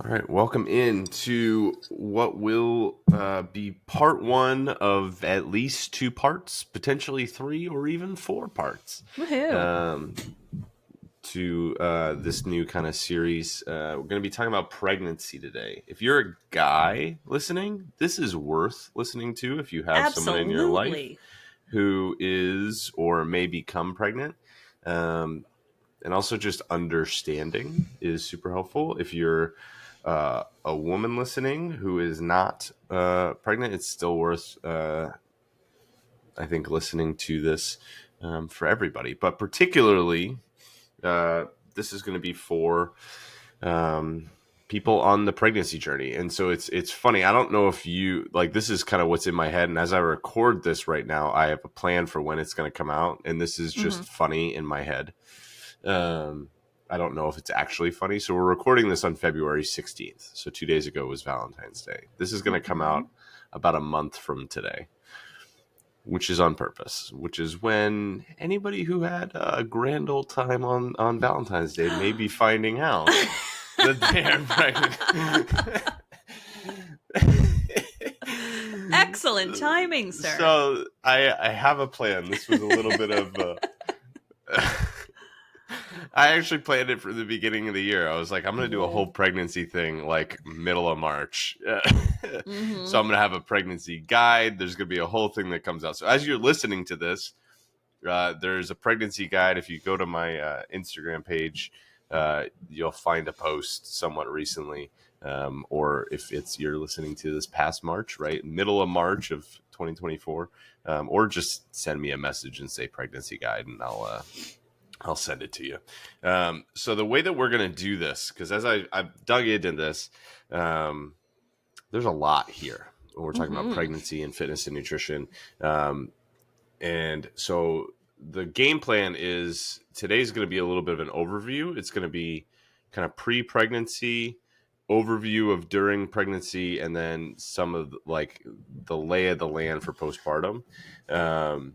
All right, welcome in to what will be part one of at least two parts, potentially three or even four parts Woohoo. um, to this new kind of series. We're going to be talking about pregnancy today. If you're a guy listening, this is worth listening to if you have someone in your life Absolutely. who is or may become pregnant. Um, and also just understanding is super helpful. If you're a woman listening who is not pregnant, it's still worth, I think, listening to this for everybody. But particularly, uh, this is going to be for um, people on the pregnancy journey. And so it's funny. I don't know if you like this is kind of what's in my head. And as I record this right now, I have a plan for when it's going to come out. And this is Hmm. just funny in my head. Um, I don't know if it's actually funny. So we're recording this on February 16th. So 2 days ago was Valentine's Day. This is going to come Hmm. out about a month from today, which is on purpose, which is when anybody who had a grand old time on Valentine's Day may be finding out that they're Excellent pregnant. timing, sir. So I have a plan. This was a little bit of I actually planned it for the beginning of the year. I was like, I'm going to do a whole Whoa. pregnancy thing like middle of March. So Hmm. I'm going to have a pregnancy guide. There's going to be a whole thing that comes out. So as you're listening to this, there's a pregnancy guide. If you go to my Instagram page, you'll find a post somewhat recently. Or if it's you're listening to this past March, right? Middle of March of 2024. Or just send me a message and say pregnancy guide and I'll send it to you. So the way that we're going to do this, because as I've dug into this, um, there's a lot here when we're talking about Hmm. pregnancy and fitness and nutrition. And so the game plan is today's going to be a little bit of an overview. It's going to be kind of pre-pregnancy overview of during pregnancy, and then some of like the lay of the land for postpartum. Um,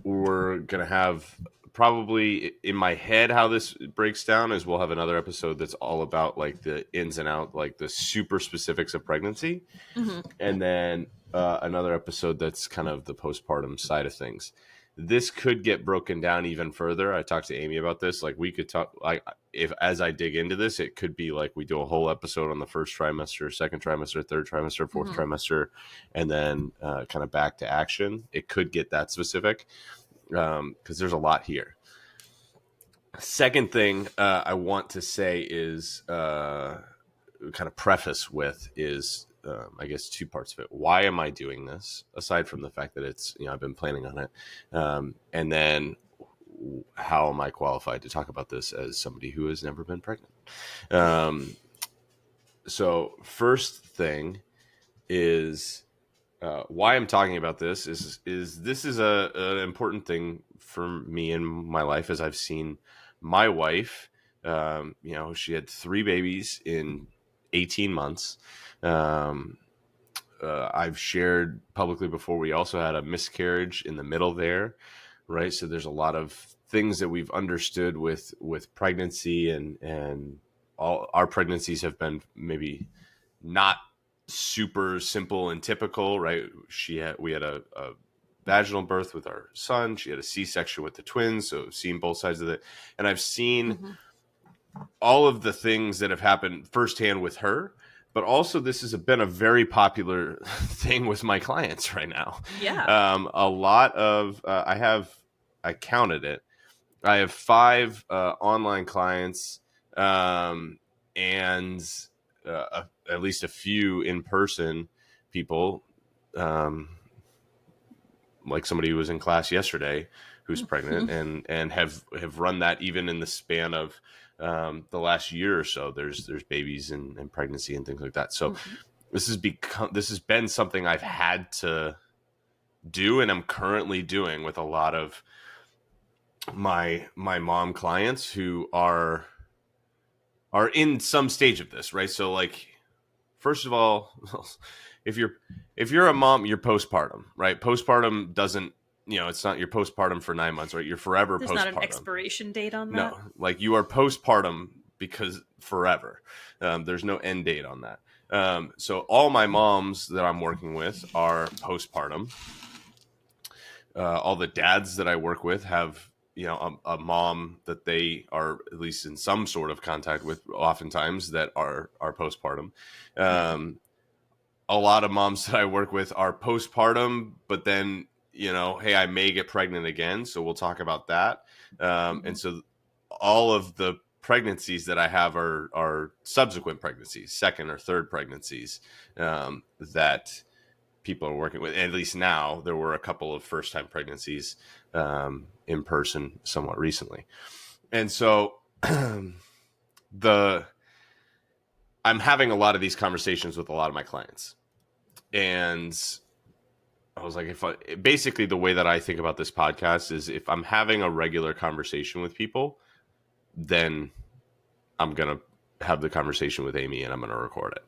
we're gonna have probably in my head how this breaks down is we'll have another episode that's all about like the ins and out, like the super specifics of pregnancy, Hmm. and then another episode that's kind of the postpartum side of things. This could get broken down even further. I talked to Amy about this. Like we could talk like if as I dig into this, it could be like we do a whole episode on the first trimester, second trimester, third trimester, fourth Hmm. trimester, and then kind of back to action. It could get that specific because there's a lot here. Second thing I want to say is kind of preface with is I guess two parts of it. Why am I doing this? Aside from the fact that it's I've been planning on it, and then how am I qualified to talk about this as somebody who has never been pregnant? Um, so first thing is why I'm talking about this is this is an important thing for me in my life as I've seen my wife. She had three babies in 18 months. Um, I've shared publicly before. We also had a miscarriage in the middle there, right? So there's a lot of things that we've understood with pregnancy and all our pregnancies have been maybe not super simple and typical, right? We had a vaginal birth with our son. She had a C-section with the twins, so I've seen both sides of it, and I've seen Hmm. all of the things that have happened firsthand with her. But also, this has been a very popular thing with my clients right now. Yeah. A lot of I counted it. I have five online clients and at least a few in person people, um, like somebody who was in class yesterday who's pregnant and have run that even in the span of the last year or so. There's babies and pregnancy and things like that. So Hmm. this has been something I've had to do and I'm currently doing with a lot of my mom clients who are in some stage of this, right? So like first of all, if you're a mom, you're postpartum, right? Postpartum doesn't, it's not your postpartum for 9 months, right? You're forever There's not an postpartum. expiration date on No, that. like you are postpartum because forever. There's no end date on that. So all my moms that I'm working with are postpartum. All the dads that I work with have, a mom that they are at least in some sort of contact with, oftentimes, that are postpartum. A lot of moms that I work with are postpartum, but then, hey, I may get pregnant again, so we'll talk about that. And so all of the pregnancies that I have are subsequent pregnancies, second or third pregnancies, that people are working with. At least now, there were a couple of first-time pregnancies in person somewhat recently. And so I'm having a lot of these conversations with a lot of my clients. And I was like, basically the way that I think about this podcast is, if I'm having a regular conversation with people, then I'm going to have the conversation with Amy and I'm going to record it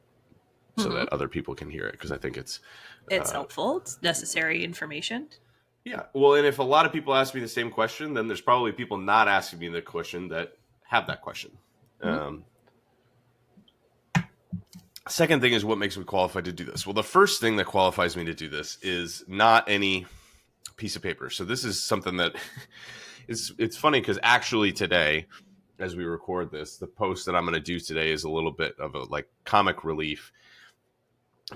so that other people can hear it. Because I think it's helpful. It's necessary information. Yeah. Well, and if a lot of people ask me the same question, then there's probably people not asking me the question that have that question. Second thing is, what makes me qualified to do this? Well, the first thing that qualifies me to do this is not any piece of paper. So this is something that it's funny, because actually today, as we record this, the post that I'm going to do today is a little bit of a comic relief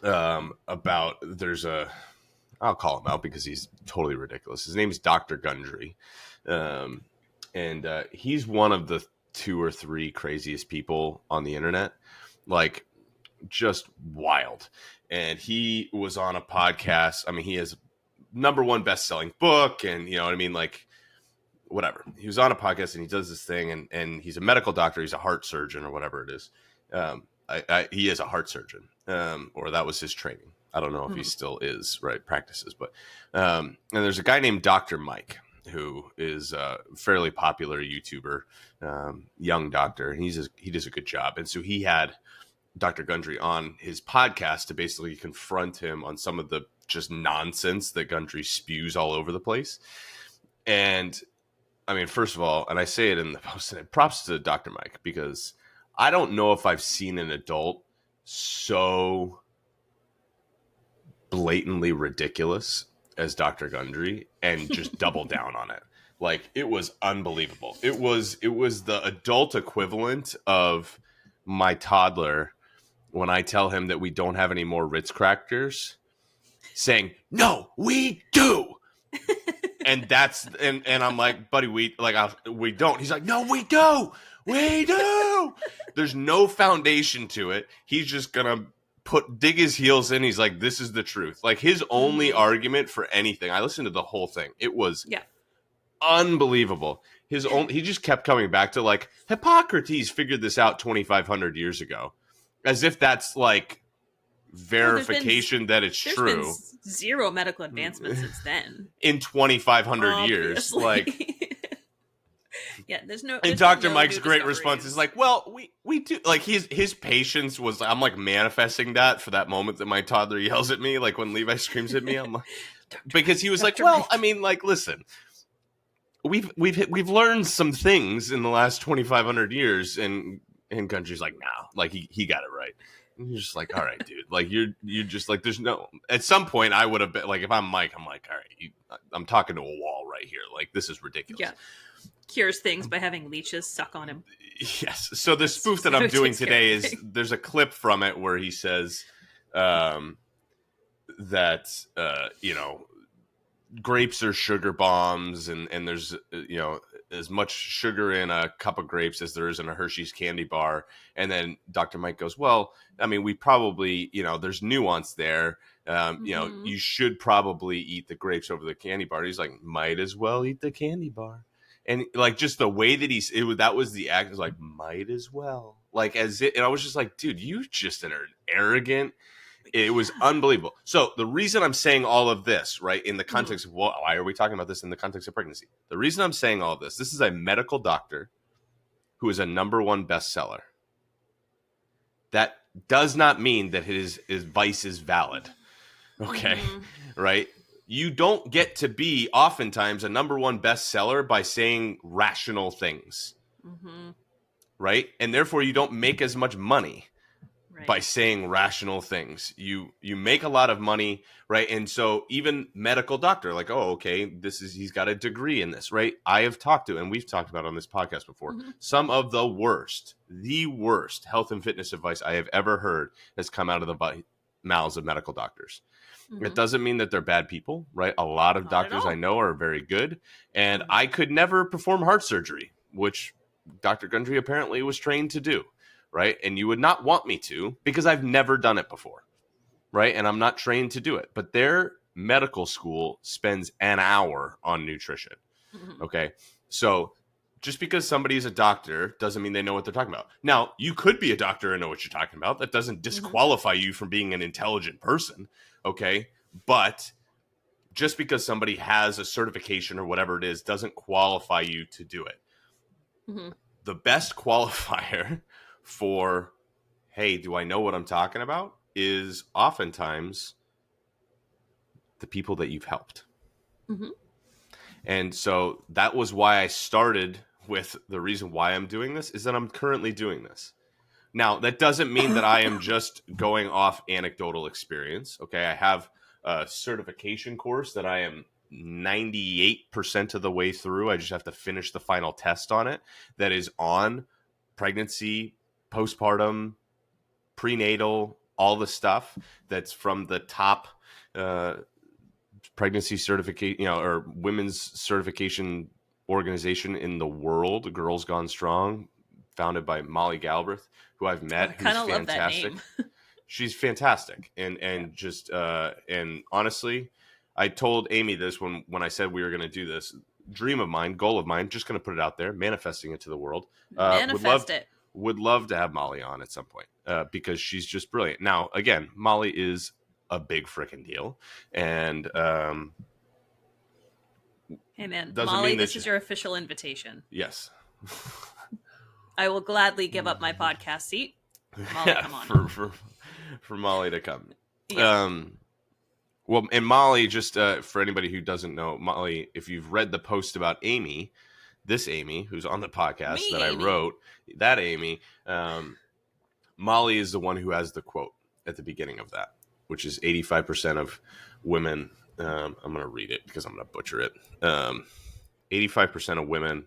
about I'll call him out because he's totally ridiculous. His name is Dr. Gundry. And he's one of the 2 or 3 craziest people on the internet. Just wild. And he was on a podcast. I mean, he has #1 best-selling book, and whatever. He was on a podcast and he does this thing, and he's a medical doctor. He's a heart surgeon or whatever it is. He is a heart surgeon, or that was his training. I don't know if he still is, right? Practices, but and there's a guy named Dr. Mike, who is a fairly popular YouTuber, young doctor, and he does a good job. And so he had Dr. Gundry on his podcast to basically confront him on some of the just nonsense that Gundry spews all over the place. And I mean, first of all, and I say it in the post, props to Dr. Mike, because I don't know if I've seen an adult so blatantly ridiculous as Dr. Gundry and just double down on it. It was unbelievable. It was the adult equivalent of my toddler when I tell him that we don't have any more Ritz crackers, saying, "No, we do." And I'm like, "Buddy, we don't." He's like, "No, we do. We do." There's no foundation to it. He's just gonna dig his heels in. He's like, "This is the truth." His only argument for anything. I listened to the whole thing. It was unbelievable. He just kept coming back to Hippocrates figured this out 2,500 years ago, as if that's verification that it's true. There's been 0 medical advancements since then. In 2,500 years. Yeah, there's no. And Dr. Mike's great response is well, we do. His patience was, I'm manifesting that for that moment that my toddler yells at me, when Levi screams at me. I'm because he was well, I mean, listen, we've learned some things in the last 2,500 years, and Gundry's no, he got it right. And you're just all right, dude. You're just there's no. At some point, I would have been if I'm Mike, I'm all right, I'm talking to a wall right here. This is ridiculous. Yeah. Cures things by having leeches suck on him. Yes. So the spoof that I'm doing today is, there's a clip from it where he says that grapes are sugar bombs, and there's as much sugar in a cup of grapes as there is in a Hershey's candy bar. And then Dr. Mike goes, well, I mean, we probably, there's nuance there. You should probably eat the grapes over the candy bar. He's like, might as well eat the candy bar. And just the way that that was the act, was might as well, and I was just dude, you just are arrogant. It was unbelievable. So the reason I'm saying all of this, right, in the context of why are we talking about this in the context of pregnancy? The reason I'm saying all of this is a medical doctor who is a #1 bestseller. That does not mean that his advice is valid. Okay, right? You don't get to be oftentimes a #1 bestseller by saying rational things. right? And therefore you don't make as much money Right. by saying rational things. You make a lot of money, right? And so even medical doctor, like, oh, okay, he's got a degree in this, right? I have talked to, and we've talked about on this podcast before, some of the worst health and fitness advice I have ever heard has come out of the mouths of medical doctors. It doesn't mean that they're bad people, right? A lot of doctors I know are very good, and I could never perform heart surgery, which Dr. Gundry apparently was trained to do, right? And you would not want me to because I've never done it before, right? And I'm not trained to do it. But their medical school spends an hour on nutrition, okay? So just because somebody's a doctor doesn't mean they know what they're talking about. Now, you could be a doctor and know what you're talking about. That doesn't disqualify you from being an intelligent person, okay? But just because somebody has a certification or whatever it is doesn't qualify you to do it. The best qualifier for, hey, do I know what I'm talking about, is oftentimes the people that you've helped. And so that was why I started with the reason why I'm doing this is that I'm currently doing this. Now, that doesn't mean that I am just going off anecdotal experience. Okay, I have a certification course that I am 98% of the way through. I just have to finish the final test on it. That is on pregnancy, postpartum, prenatal, all the stuff that's from the top pregnancy certification, or women's certification organization in the world, Girls Gone Strong, founded by Molly Galbraith, who I've met, who's Kind of love that fantastic. name. She's fantastic, and just and honestly, I told Amy this when I said we were going to do this. Dream of mine, goal of mine, just going to put it out there, manifesting it to the world. Manifest it. Would love to have Molly on at some point because she's just brilliant. Now, again, Molly is a big freaking deal, and Hey man, doesn't Molly, mean this that is your official invitation. yes. I will gladly give up my podcast seat. Molly, come on. For Molly to come. Yeah. Well, and Molly, just for anybody who doesn't know, Molly, if you've read the post about Amy, this Amy, who's on the podcast Me, that I Amy. wrote, that Amy, Molly is the one who has the quote at the beginning of that, which is 85% of women. I'm going to read it because I'm going to butcher it. 85% of women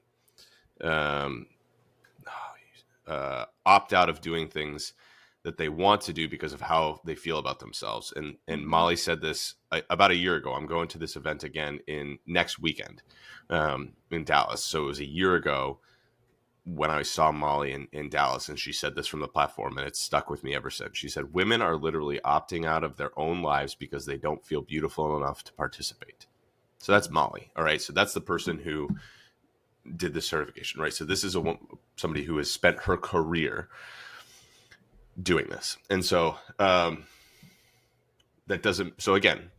opt out of doing things that they want to do because of how they feel about themselves. And Molly said this about a year ago. I'm going to this event again in next weekend in Dallas. So it was a year ago when I saw Molly in Dallas, and she said this from the platform, and it's stuck with me ever since. She said, women are literally opting out of their own lives because they don't feel beautiful enough to participate. So that's Molly. All right. So that's the person who did the certification, right? So this is somebody who has spent her career doing this. And so that doesn't, so again,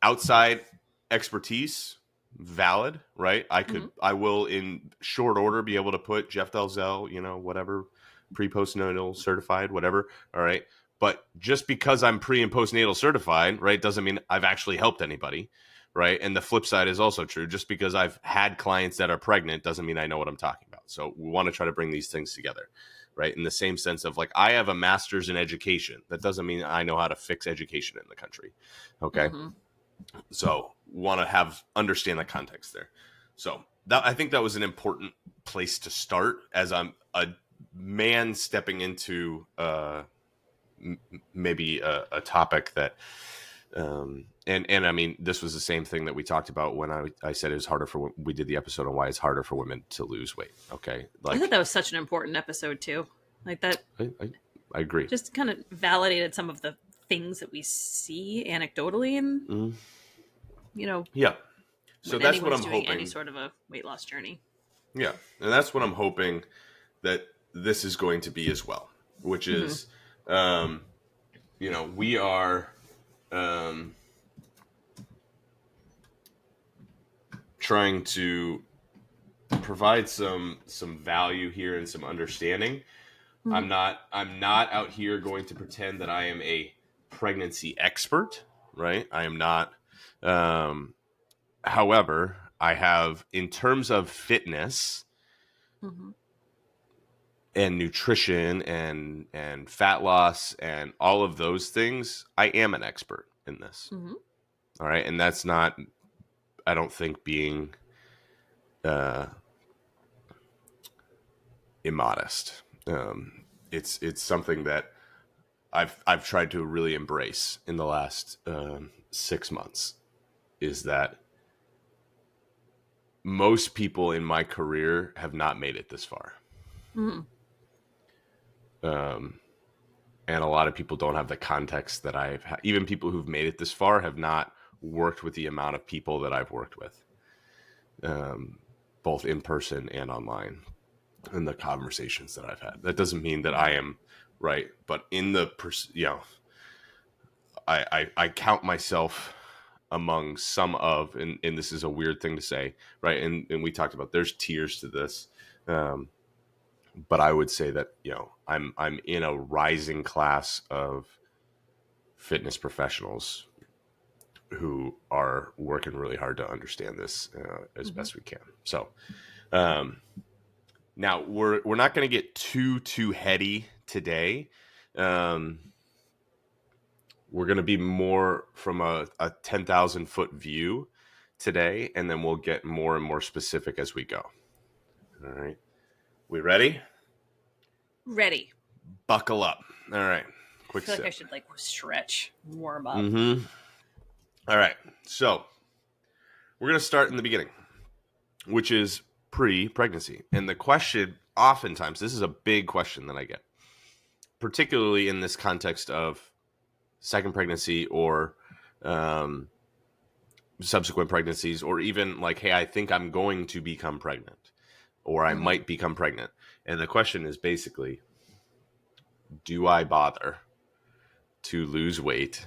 outside expertise, valid, right? I will in short order be able to put Jeff Dalzell, whatever, pre-postnatal certified, whatever. All right. But just because I'm pre and postnatal certified, right, doesn't mean I've actually helped anybody. Right. And the flip side is also true. Just because I've had clients that are pregnant doesn't mean I know what I'm talking about. So we want to try to bring these things together. Right. In the same sense of like, I have a master's in education. That doesn't mean I know how to fix education in the country. Okay. So want to understand the context there. So I think that was an important place to start as I'm a man stepping into maybe a topic that, and I mean, this was the same thing that we talked about when I said it was harder we did the episode on why it's harder for women to lose weight. Okay. I thought that was such an important episode too. Like that. I agree. Just kind of validated some of the things that we see anecdotally and, yeah. So that's what I'm doing hoping. Any sort of a weight loss journey. Yeah. And that's what I'm hoping that this is going to be as well, which is, we are, trying to provide some value here and some understanding. I'm not out here going to pretend that I am a pregnancy expert, right? I am not. However, I have, in terms of fitness, and nutrition and fat loss and all of those things, I am an expert in this. Mm-hmm. All right. And that's not, I don't think, being immodest. It's something that I've tried to really embrace in the last 6 months, is that most people in my career have not made it this far. Mm-hmm. And a lot of people don't have the context that I've had. Even people who've made it this far have not worked with the amount of people that I've worked with, both in person and online, in the conversations that I've had. That doesn't mean that I am right, but in the, I count myself among some of, and this is a weird thing to say, right? And we talked about, there's tiers to this. But I would say that, I'm in a rising class of fitness professionals who are working really hard to understand this as best we can. So now we're not going to get too heady today. We're going to be more from a 10,000 foot view today, and then we'll get more and more specific as we go. All right. We ready? Ready. Buckle up. All right. Quick I feel sip. like I should stretch, warm up. Mm-hmm. All right. So we're going to start in the beginning, which is pre-pregnancy. And the question, oftentimes, this is a big question that I get, particularly in this context of second pregnancy or subsequent pregnancies, or even like, hey, I think I'm going to become pregnant, or I might become pregnant. And the question is basically, do I bother to lose weight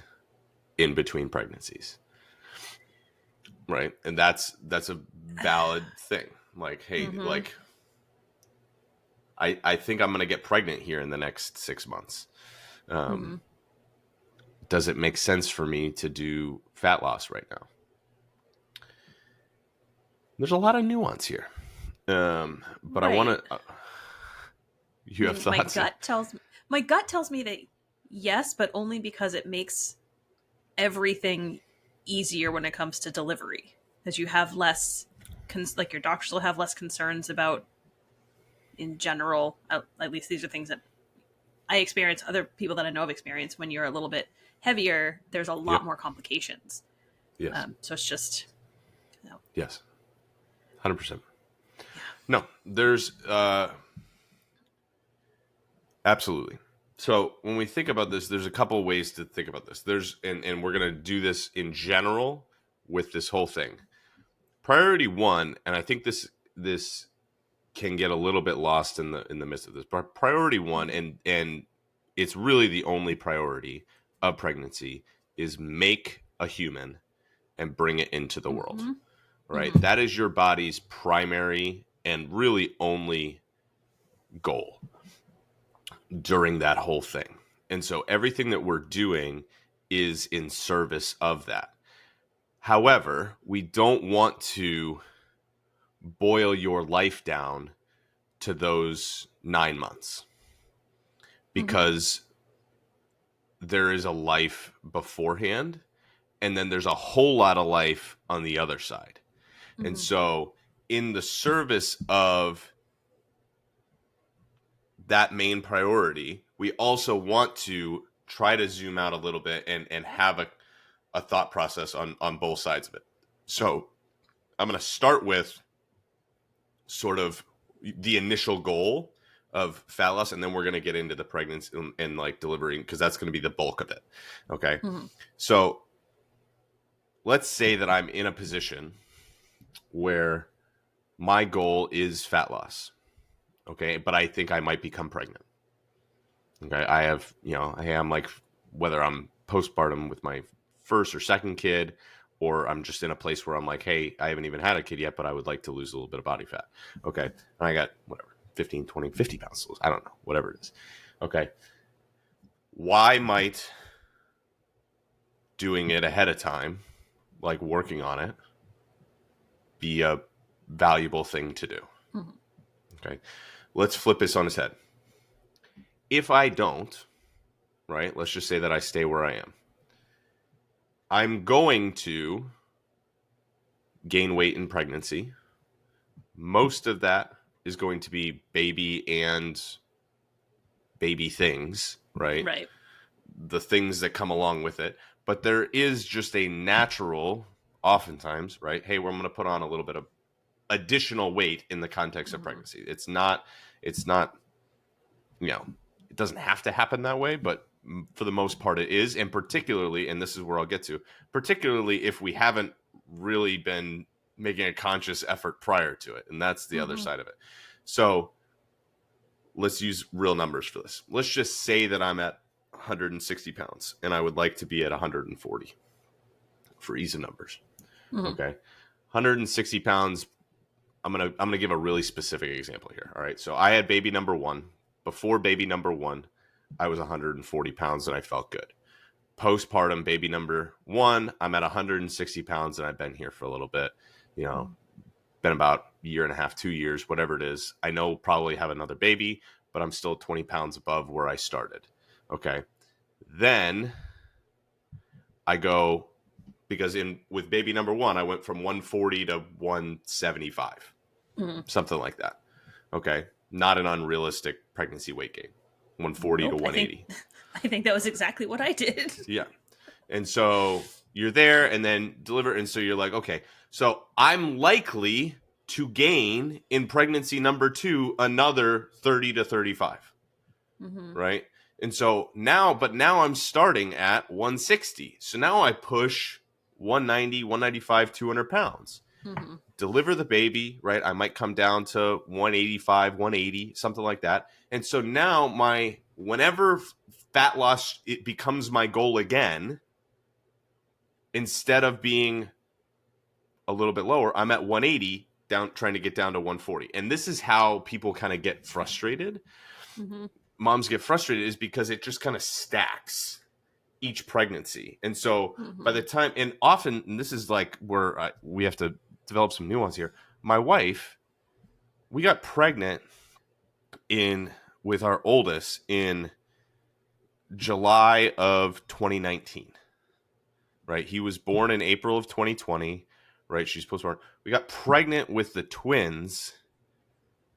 in between pregnancies? Right. And that's a valid thing. Like, hey, like, I think I'm going to get pregnant here in the next 6 months. Does it make sense for me to do fat loss right now? There's a lot of nuance here. But right. I want to, you have thoughts? My gut tells me that yes, but only because it makes everything easier when it comes to delivery, because you have less, like your doctors will have less concerns about, in general, at least these are things that I experience, other people that I know have experienced, when you're a little bit heavier, there's a lot more complications. Yes. So it's just, yes, 100%. Yeah. No, there's absolutely. So when we think about this, there's a couple of ways to think about this. There's, and we're going to do this in general with this whole thing. Priority one, and I think this can get a little bit lost in the midst of this. But priority one, and it's really the only priority of pregnancy, is make a human and bring it into the world. Right? That is your body's primary and really only goal during that whole thing. And so everything that we're doing is in service of that. However, we don't want to boil your life down to those 9 months, because there is a life beforehand, and then there's a whole lot of life on the other side. And so in the service of that main priority, we also want to try to zoom out a little bit and have a thought process on both sides of it. So I'm going to start with sort of the initial goal of fat loss, and then we're going to get into the pregnancy and like delivering, because that's going to be the bulk of it. Okay. So let's say that I'm in a position where my goal is fat loss. Okay. But I think I might become pregnant. Okay. I have, I am, like, whether I'm postpartum with my first or second kid, or I'm just in a place where I'm like, hey, I haven't even had a kid yet, but I would like to lose a little bit of body fat. Okay. And I got whatever, 15, 20, 50 pounds to lose. I don't know, whatever it is. Okay. Why might doing it ahead of time, like working on it, be a valuable thing to do? Okay. Let's flip this on its head. if I don't, right, let's just say that I stay where I am, I'm going to gain weight in pregnancy. Most of that is going to be baby and baby things, right? Right. The things that come along with it. But there is just a natural, oftentimes, right? Hey, we're going to put on a little bit of additional weight in the context of Mm-hmm. pregnancy. It's not, it doesn't have to happen that way, but for the most part it is. And particularly, and this is where I'll get to, particularly if we haven't really been making a conscious effort prior to it. And that's the other Mm-hmm. side of it. So let's use real numbers for this. Let's just say that I'm at 160 pounds and I would like to be at 140 for ease of numbers. Mm-hmm. Okay. 160 pounds. I'm gonna give a really specific example here. All right. So I had baby number one. Before baby number one, I was 140 pounds and I felt good. Postpartum baby number one, I'm at 160 pounds and I've been here for a little bit. Been about a year and a half, 2 years, whatever it is. I know probably have another baby, but I'm still 20 pounds above where I started. Okay. Then I go, because with baby number one, I went from 140 to 175, Mm-hmm. something like that. Okay. Not an unrealistic pregnancy weight gain, 140 to Nope. 180. I think that was exactly what I did. Yeah. And so you're there and then deliver. And so you're like, okay, so I'm likely to gain in pregnancy number two another 30 to 35. Mm-hmm. Right. And so now I'm starting at 160. So now I push 190, 195, 200 pounds. Mm-hmm. Deliver the baby, right? I might come down to 185, 180, something like that. And so now whenever fat loss, it becomes my goal again, instead of being a little bit lower, I'm at 180, down, trying to get down to 140. And this is how people kind of get frustrated. Mm-hmm. Moms get frustrated is because it just kind of stacks each pregnancy. And so by the time, and often, and this is like where we have to develop some nuance here. My wife, we got pregnant with our oldest in July of 2019. Right? He was born in April of 2020. Right? She's postpartum. We got pregnant with the twins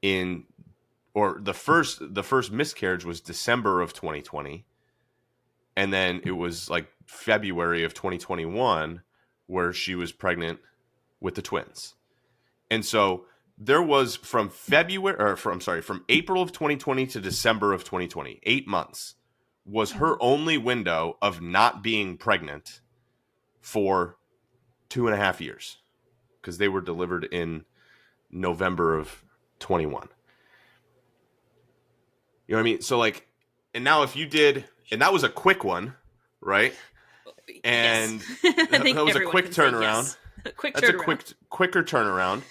the first miscarriage was December of 2020. And then it was like February of 2021 where she was pregnant with the twins. And so there was from April of 2020 to December of 2020, 8 months was her only window of not being pregnant for 2.5 years, because they were delivered in November of 21. You know what I mean? So like, and now if you did, and that was a quick one, right? And yes. I think that was a everyone quick can say turnaround. yes. Quick That's turnaround. quicker turnaround.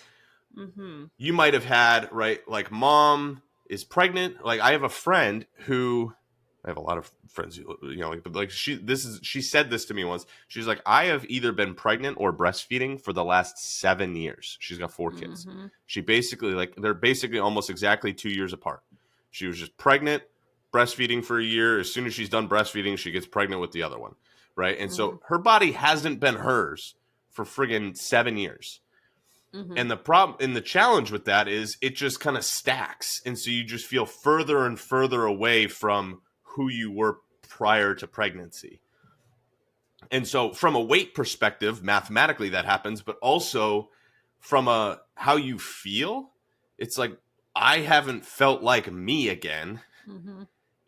Mm-hmm. You might have had, right, like mom is pregnant. Like I have a friend who, I have a lot of friends who, like she said this to me once. She's like, I have either been pregnant or breastfeeding for the last 7 years. She's got 4 kids. Mm-hmm. She basically, they're basically almost exactly 2 years apart. She was just pregnant, breastfeeding for a year. As soon as she's done breastfeeding, she gets pregnant with the other one. Right. And so her body hasn't been hers for friggin' 7 years. Mm-hmm. And the problem and the challenge with that is it just kind of stacks. And so you just feel further and further away from who you were prior to pregnancy. And so from a weight perspective, mathematically that happens, but also from how you feel, it's like, I haven't felt like me again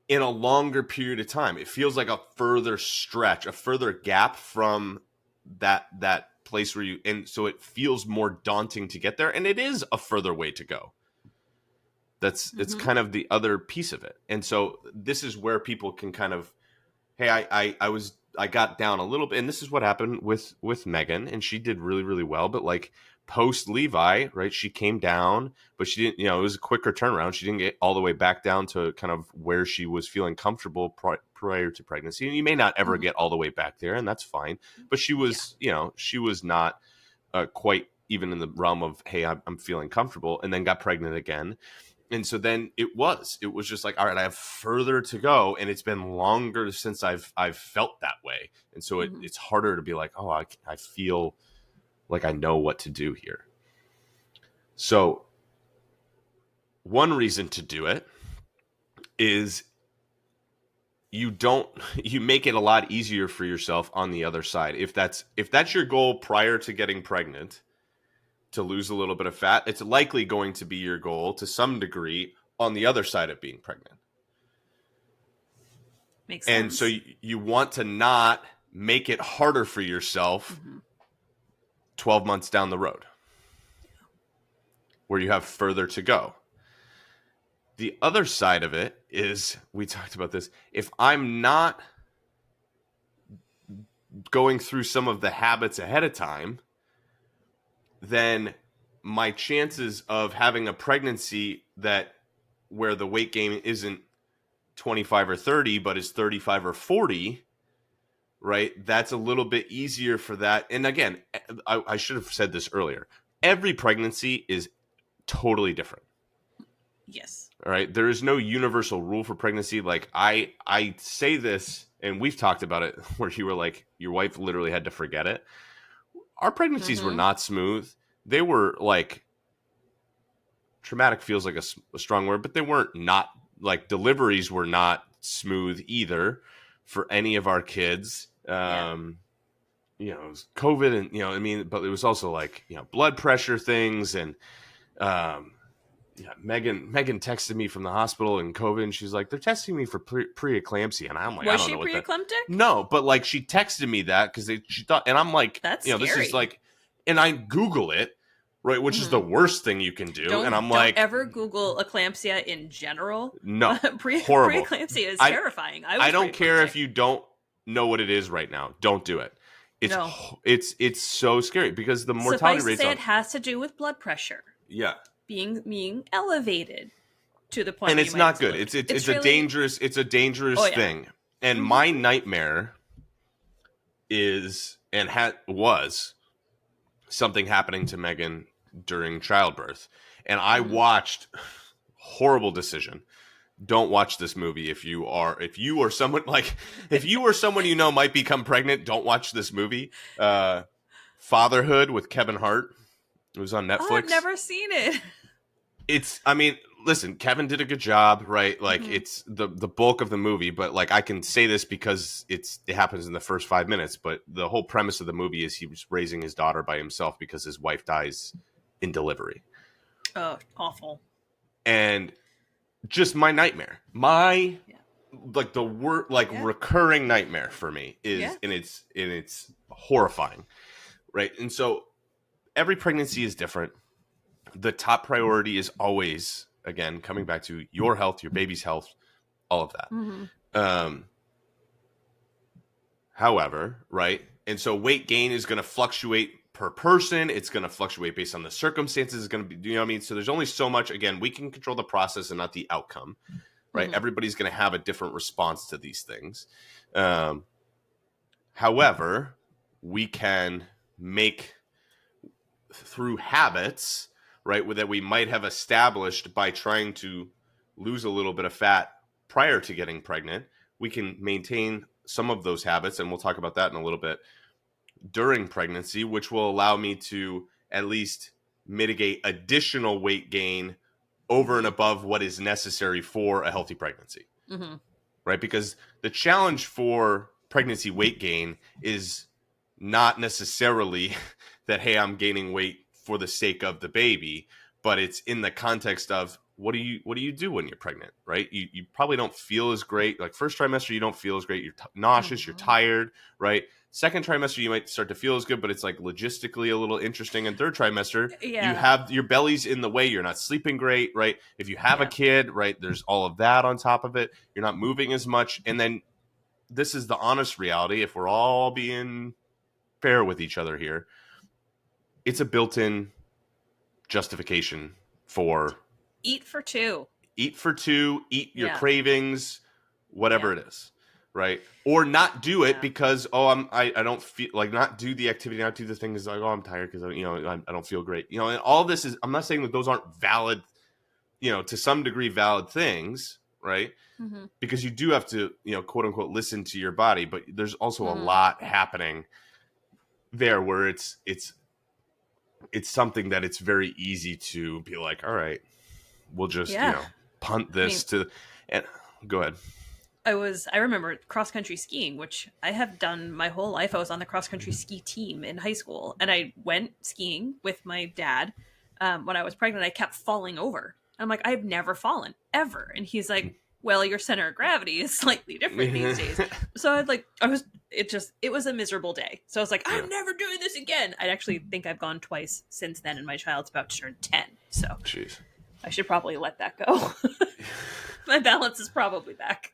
in a longer period of time. It feels like a further stretch, a further gap from that place where and so it feels more daunting to get there. And it is a further way to go. It's kind of the other piece of it. And so this is where people can kind of, hey, I got down a little bit, and this is what happened with Megan, and she did really, really well. But like post Levi, right, she came down, but she didn't, it was a quicker turnaround. She didn't get all the way back down to kind of where she was feeling comfortable prior to pregnancy. And you may not ever get all the way back there, and that's fine. But she was, she was not quite even in the realm of, hey, I'm feeling comfortable, and then got pregnant again. And so then it was just like, all right, I have further to go, and it's been longer since I've felt that way, and so it's harder to be like, oh, I feel like I know what to do here. So one reason to do it is you make it a lot easier for yourself on the other side. If that's your goal prior to getting pregnant, to lose a little bit of fat, it's likely going to be your goal to some degree on the other side of being pregnant. Makes sense. And so you want to not make it harder for yourself 12 months down the road where you have further to go. The other side of it is, we talked about this, if I'm not going through some of the habits ahead of time, then my chances of having a pregnancy where the weight gain isn't 25 or 30, but is 35 or 40, right? That's a little bit easier for that. And again, I should have said this earlier. Every pregnancy is totally different. Yes. All right. There is no universal rule for pregnancy. Like I say this, and we've talked about it, where you were like, your wife literally had to forget it. Our pregnancies were not smooth. They were like, traumatic feels like a strong word, but they weren't not like, deliveries were not smooth either for any of our kids. You know, it was COVID, and, you know, I mean, but it was also like, you know, blood pressure things. And, Megan texted me from the hospital in COVID, and she's like, they're testing me for preeclampsia. And I'm like, I don't know what that. Was she preeclamptic? No, but like, she texted me that because she thought, and I'm like, that's you know, scary. this is like, and I Google it, right, which is the worst thing you can do. And I'm like, don't ever Google eclampsia in general. No, horrible. Preeclampsia is terrifying. I don't care if you don't know what it is right now. Don't do it. It's so scary because the mortality rate. It has to do with blood pressure. Yeah. Being elevated to the point, and it's not good. It's really, a dangerous thing. And my nightmare is was something happening to Megan during childbirth, and I watched. Horrible decision. Don't watch this movie if you are someone you know might become pregnant. Don't watch this movie. Fatherhood with Kevin Hart. It was on Netflix. Oh, I've never seen it. I mean, listen, Kevin did a good job, right? Like, it's the bulk of the movie, but like, I can say this because it happens in the first 5 minutes, but the whole premise of the movie is he was raising his daughter by himself because his wife dies in delivery. Oh, awful. And just my nightmare. Like the recurring nightmare for me is, and it's horrifying, right? And so every pregnancy is different. The top priority is always, again, coming back to your health, your baby's health, all of that. However, right? And so weight gain is going to fluctuate per person. It's going to fluctuate based on the circumstances. It's going to be, you know what I mean? So there's only so much. Again, we can control the process and not the outcome, right? Everybody's going to have a different response to these things. However, we can make, through habits, right, that we might have established by trying to lose a little bit of fat prior to getting pregnant, we can maintain some of those habits, and we'll talk about that in a little bit, during pregnancy, which will allow me to at least mitigate additional weight gain over and above what is necessary for a healthy pregnancy, right? Because the challenge for pregnancy weight gain is not necessarily that, hey, I'm gaining weight for the sake of the baby, but it's in the context of what do you do when you're pregnant, right? You probably don't feel as great. Like, first trimester, you don't feel as great. You're nauseous, you're tired, right? Second trimester, you might start to feel as good, but it's like logistically a little interesting. And third trimester, you have your belly's in the way. You're not sleeping great, right? If you have a kid, right, there's all of that on top of it. You're not moving as much. And then this is the honest reality. If we're all being fair with each other here, it's a built-in justification for eat for two, eat your cravings, whatever it is. Right. Or not do it because, I don't feel like, not do the activity, not do the thing is like, I'm tired because, I don't feel great. And all this is, I'm not saying that those aren't valid to some degree valid things, right? Mm-hmm. Because you do have to, quote unquote, listen to your body, but there's also a Mm-hmm. lot happening there where it's something that it's very easy to be like, all right, we'll just, Yeah. punt I this mean, to, and go ahead. I remember cross country skiing, which I have done my whole life. I was on the cross country ski team in high school, and I went skiing with my dad. When I was pregnant, I kept falling over. I'm like, I've never fallen ever, and he's like, well, your center of gravity is slightly different these days. So it was a miserable day. So I was like, Yeah. I'm never doing this again. I actually think I've gone twice since then, and my child's about to turn 10. So Jeez. I should probably let that go. My balance is probably back.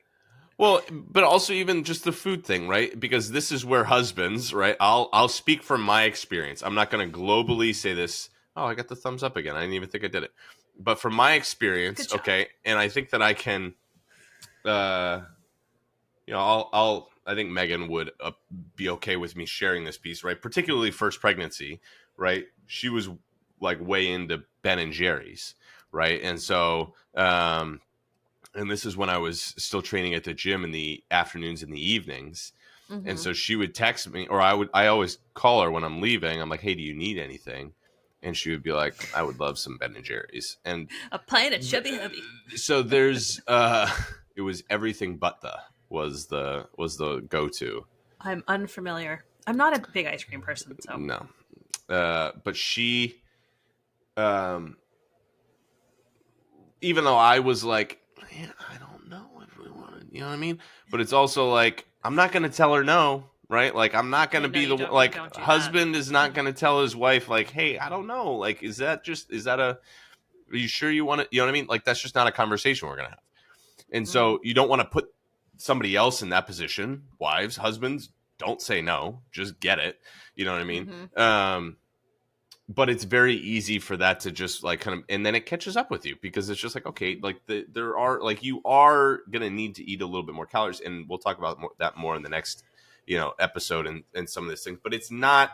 Well, but also even just the food thing, right? Because this is where husbands, right? I'll speak from my experience. I'm not going to globally say this. Oh, I got the thumbs up again. I didn't even think I did it. But from my experience, Good job. okay, and I think that I can, I think Megan would be okay with me sharing this piece, right? Particularly first pregnancy, right? She was like way into Ben and Jerry's, right? And so, and this is when I was still training at the gym in the afternoons and the evenings. And Mm-hmm. so she would text me, or I always call her when I'm leaving. I'm like, hey, do you need anything? And she would be like, I would love some Ben and Jerry's. And A pint of chubby hubby. so there's, it was everything but was the go-to. I'm unfamiliar. I'm not a big ice cream person, so. No. But she, um, even though I was like, yeah, I don't know if we want to, you know what I mean? But it's also like, I'm not going to tell her no, right? Like, I'm not going to No, be you the, don't. You like, don't do husband is not going to tell his wife, like, hey, I don't know. Like, is that are you sure you want to, you know what I mean? Like, that's just not a conversation we're going to have. And that. Mm. so you don't want to put somebody else in that position. Wives, husbands, don't say no. Just get it. You know what I mean? Mm-hmm. But it's very easy for that to just like kind of, and then it catches up with you because it's just like, okay, like there are like, you are gonna need to eat a little bit more calories, and we'll talk about that more in the next episode and some of these things, but it's not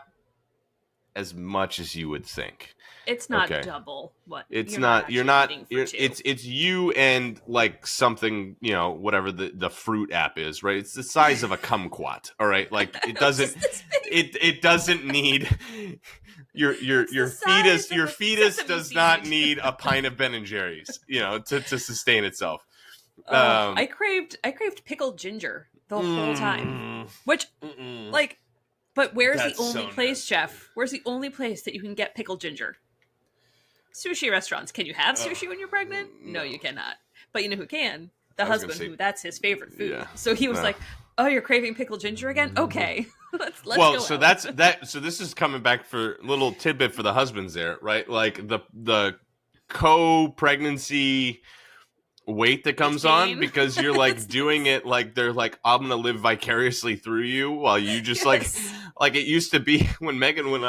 as much as you would think. It's not Okay, double what it's you're not not, you're actually not, eating for two. it's you and like something, whatever the fruit app is, right? It's the size of a kumquat. All right, like it doesn't, it doesn't need your fetus does not need a pint of Ben and Jerry's, to sustain itself. I craved pickled ginger the whole time. Which, like, but where's the That's only so place, nasty. Chef? Where's the only place that you can get pickled ginger? Sushi restaurants. Can you have sushi when you're pregnant? No, you cannot. But you know who can? The husband, who that's his favorite food. Yeah, So he was like, "Oh, you're craving pickled ginger again? Okay, let's well, go." so out. that's that. So this is coming back for a little tidbit for the husbands there, right? Like the co-pregnancy weight that comes on Gain. because you're like doing it like they're like, I'm gonna live vicariously through you while you just Yes. like it used to be when Megan when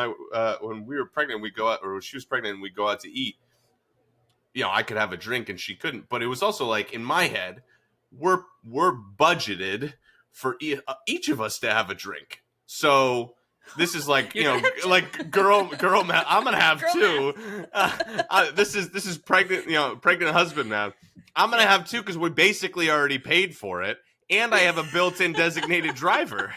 we were pregnant, we go out, or when she was pregnant and we go out to eat, I could have a drink and she couldn't, but it was also like in my head, we're budgeted for each of us to have a drink. So this is like, like girl math. I'm gonna have two. This is pregnant husband math. I'm gonna have two because we basically already paid for it, and I have a built-in designated driver.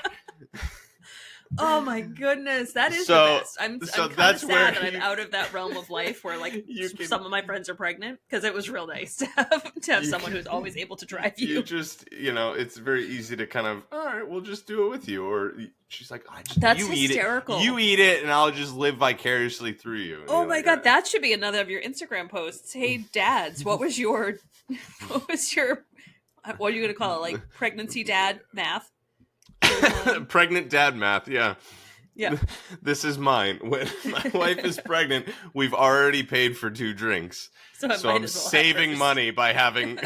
Oh my goodness, that is So- the best. I'm so kind of that's sad where that I'm you- out of that realm of life where like You can- some of my friends are pregnant, because it was real nice to have You someone can- who's always able to drive you. You just, it's very easy to kind of, all right, we'll just do it with you. Or she's like, That's you hysterical. eat it. You eat it, and I'll just live vicariously through you. And Oh you're my like, god, all right. that should be another of your Instagram posts. Hey dads, what was your what are you gonna call it? Like pregnancy dad math? Pregnant dad math, yeah. Yeah. This is mine. When my wife is pregnant, we've already paid for 2 drinks. So, I So might I'm as well have saving hers. money by having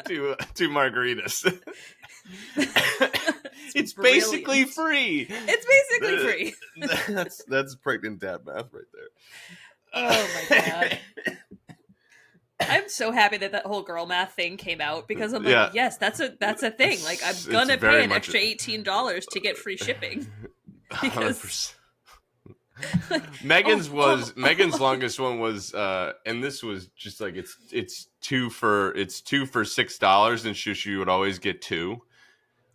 two margaritas. It's basically Brilliant. free. It's basically free. That's pregnant dad math right there. Oh my god. I'm so happy that whole girl math thing came out, because I'm like, Yeah. yes, that's a thing. Like, I'm It's gonna very pay an much extra $18 to get free shipping. Because 100%. Like, oh, Megan's longest one was and this was just like it's two for $6 and she would always get two.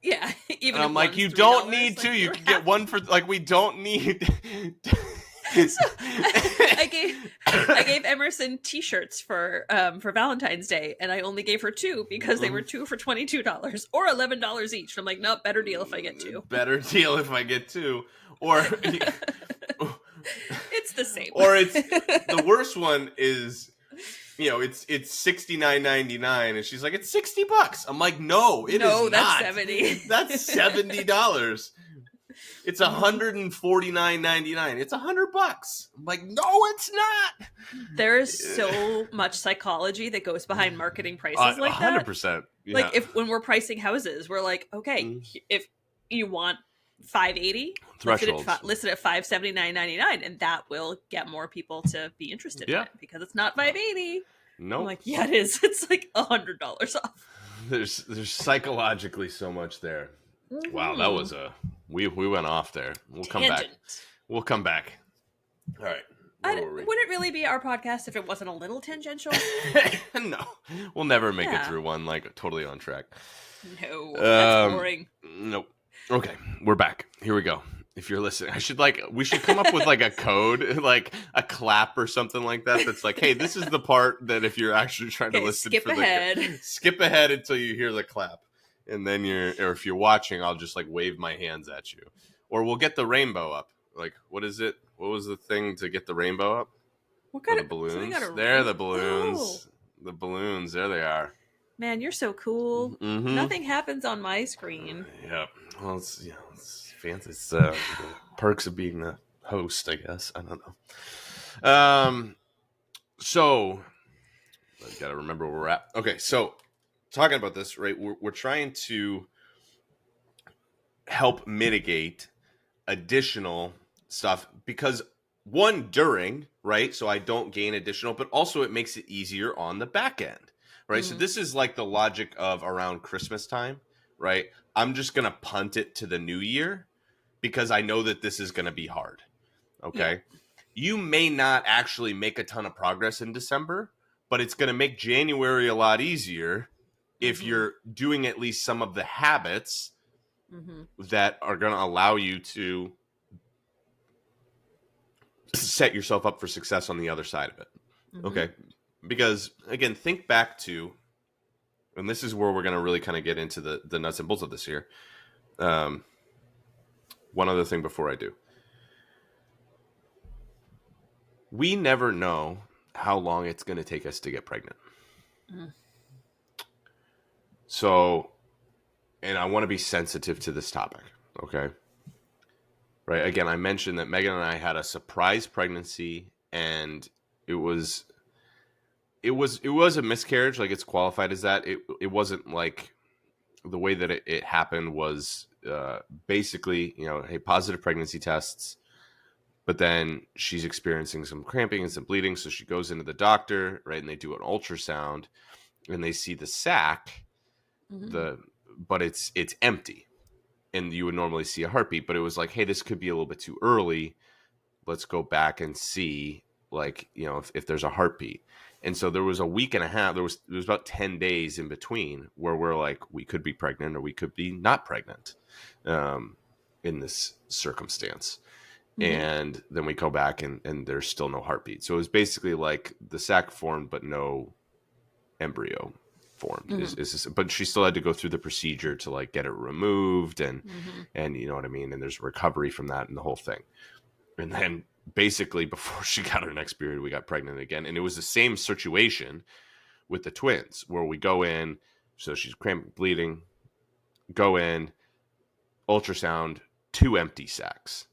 yeah. And Even if I'm like, one's you don't $3, need two. like You you're can get happy. one for like we don't need So I gave I gave Emerson T-shirts for Valentine's Day, and I only gave her two because they were two for $22 or $11 each. And I'm like, nope, better deal if I get two. better deal if I get two. Or It's the same. or it's the worst one is it's $69.99 and she's like it's $60. I'm like no it is no, that's not 70. that's $70. It's $149.99. It's $100. I'm like no it's not. There is so much psychology that goes behind marketing prices like that. 100%. Yeah. Like if when we're pricing houses, we're like, okay, if you want 580, thresholds list it at 579.99, and that will get more people to be interested in it because it's not 580. Nope. I'm like, yeah, it is. It's like $100 off. There's psychologically so much there. Mm-hmm. Wow, that was we went off there. We'll come back. We'll come back. All right. Would it really be our podcast if it wasn't a little tangential? No, we'll never make it through one like totally on track. No, that's boring. Nope. Okay, we're back. Here we go. If you're listening, we should come up with like a code, like a clap or something like that. That's like, hey, this is the part that if you're actually trying to listen, skip ahead. Skip ahead until you hear the clap, and then or if you're watching, I'll just like wave my hands at you, or we'll get the rainbow up. Like, what is it? What was the thing to get the rainbow up? What kind of balloons? They're the balloons. Oh. The balloons. There they are. Man, you're so cool. Mm-hmm. Nothing happens on my screen. Yep. Well, it's fancy. It's perks of being the host, I guess. I don't know. So I got to remember where we're at. Okay, so talking about this, right? We're trying to help mitigate additional stuff because during, right? So I don't gain additional, but also it makes it easier on the back end, right? Mm-hmm. So this is like the logic of around Christmas time, right? I'm just going to punt it to the new year because I know that this is going to be hard. Okay. Yeah. You may not actually make a ton of progress in December, but it's going to make January a lot easier if you're doing at least some of the habits that are going to allow you to set yourself up for success on the other side of it. Okay. Because again, think back to, and this is where we're going to really kind of get into the nuts and bolts of this here. One other thing before I do. We never know how long it's going to take us to get pregnant. So, and I want to be sensitive to this topic. Okay. Right. Again, I mentioned that Megan and I had a surprise pregnancy and it was a miscarriage. Like it's qualified as that. It wasn't like the way that it happened was basically, hey, positive pregnancy tests, but then she's experiencing some cramping and some bleeding. So she goes into the doctor, right. And they do an ultrasound and they see the sac, but it's empty. And you would normally see a heartbeat, but it was like, hey, this could be a little bit too early. Let's go back and see, like, if there's a heartbeat. And so there was a week and a half. There was about 10 days in between where we're like, we could be pregnant or we could be not pregnant in this circumstance. And then we go back and there's still no heartbeat. So it was basically like the sac formed, but no embryo formed. But she still had to go through the procedure to like get it removed and you know what I mean? And there's recovery from that and the whole thing. And then basically before she got her next period, we got pregnant again. And it was the same situation with the twins where we go in. So she's cramping, bleeding, go in, ultrasound, 2 empty sacs.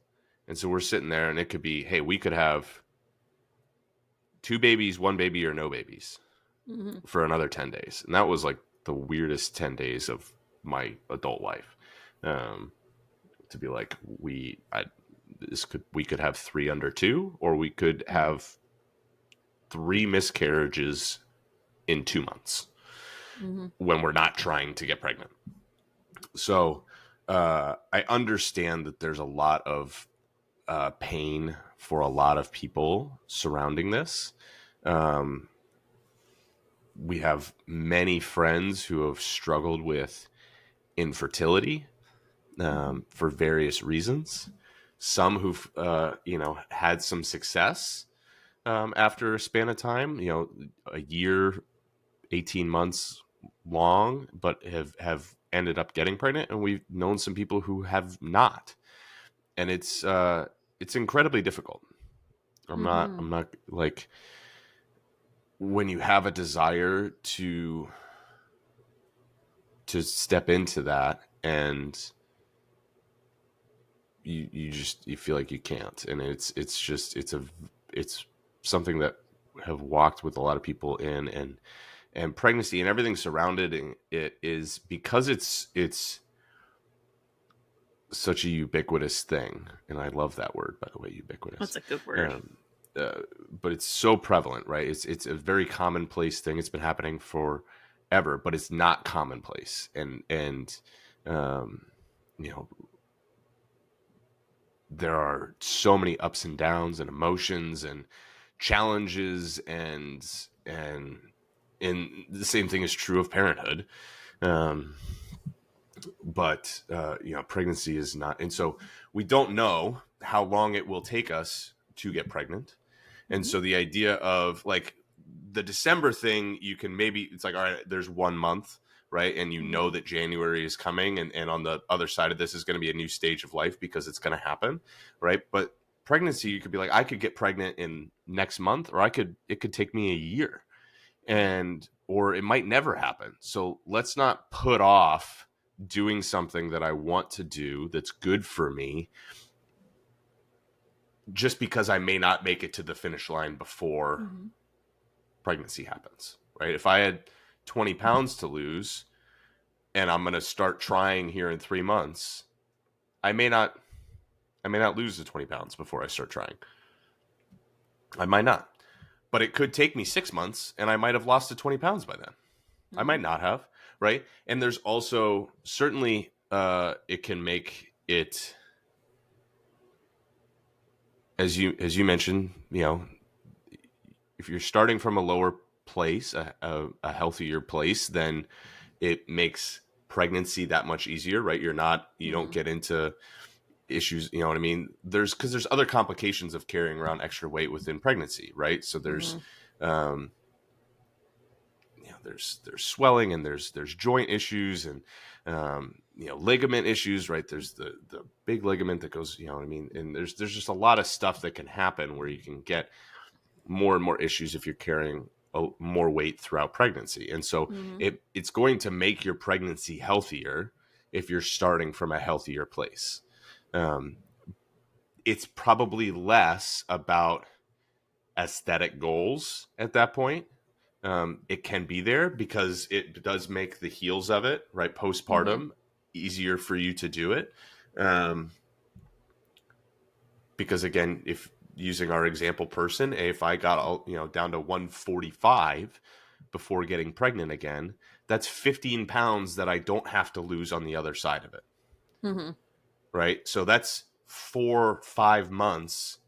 And so we're sitting there and it could be, hey, we could have 2 babies, 1 baby or no babies for another 10 days. And that was like the weirdest 10 days of my adult life. To be like, we could have 3 under 2, or we could have 3 miscarriages in 2 months when we're not trying to get pregnant. So I understand that there's a lot of pain for a lot of people surrounding this. Um, we have many friends who have struggled with infertility Mm-hmm. for various reasons. Some who've had some success after a span of time, a year, 18 months long, but have ended up getting pregnant, and we've known some people who have not, and it's incredibly difficult. Mm-hmm. I'm not like, when you have a desire to step into that, and you feel like you can't, and it's something that have walked with a lot of people in, and pregnancy and everything surrounding it is, because it's such a ubiquitous thing, and I love that word, by the way, That's ubiquitous. a good word. um, but it's so prevalent, right? It's a very commonplace thing. It's been happening forever, but it's not commonplace, and um, you know there are so many ups and downs and emotions and challenges, and the same thing is true of parenthood. Um, but pregnancy is not, and so we don't know how long it will take us to get pregnant. And Mm-hmm. so the idea of like the December thing, you can maybe, it's like, all right, there's 1 month, right? And you Mm-hmm. know that January is coming, and on the other side of this is going to be a new stage of life because it's going to happen, right? But pregnancy, you could be like, I could get pregnant in next month, or it could take me a year, and or it might never happen. So let's not put off doing something that I want to do that's good for me just because I may not make it to the finish line before Mm-hmm. pregnancy happens, right? If I had 20 pounds to lose and I'm going to start trying here in 3 months, I may not lose the 20 pounds before I start trying. I might not, but it could take me 6 months and I might have lost the 20 pounds by then. I Mm-hmm. might not have, right? And there's also certainly it can make it, as you mentioned, if you're starting from a lower place, a healthier place, then it makes pregnancy that much easier, right? You don't Mm-hmm. get into issues, you know what I mean? Because there's other complications of carrying around extra weight within pregnancy, right? So Mm-hmm. um, there's swelling, and there's joint issues, and ligament issues, right? There's the big ligament that goes, you know what I mean? And there's just a lot of stuff that can happen where you can get more and more issues if you're carrying more weight throughout pregnancy. And so Mm-hmm. it's going to make your pregnancy healthier if you're starting from a healthier place. Um, it's probably less about aesthetic goals at that point. It can be there because it does make the heels of it, right, Mm-hmm. postpartum, easier for you to do it. Um, because again, if using our example person, if I got down to 145 before getting pregnant again, that's 15 pounds that I don't have to lose on the other side of it, Mm-hmm. right? So that's 4-5 months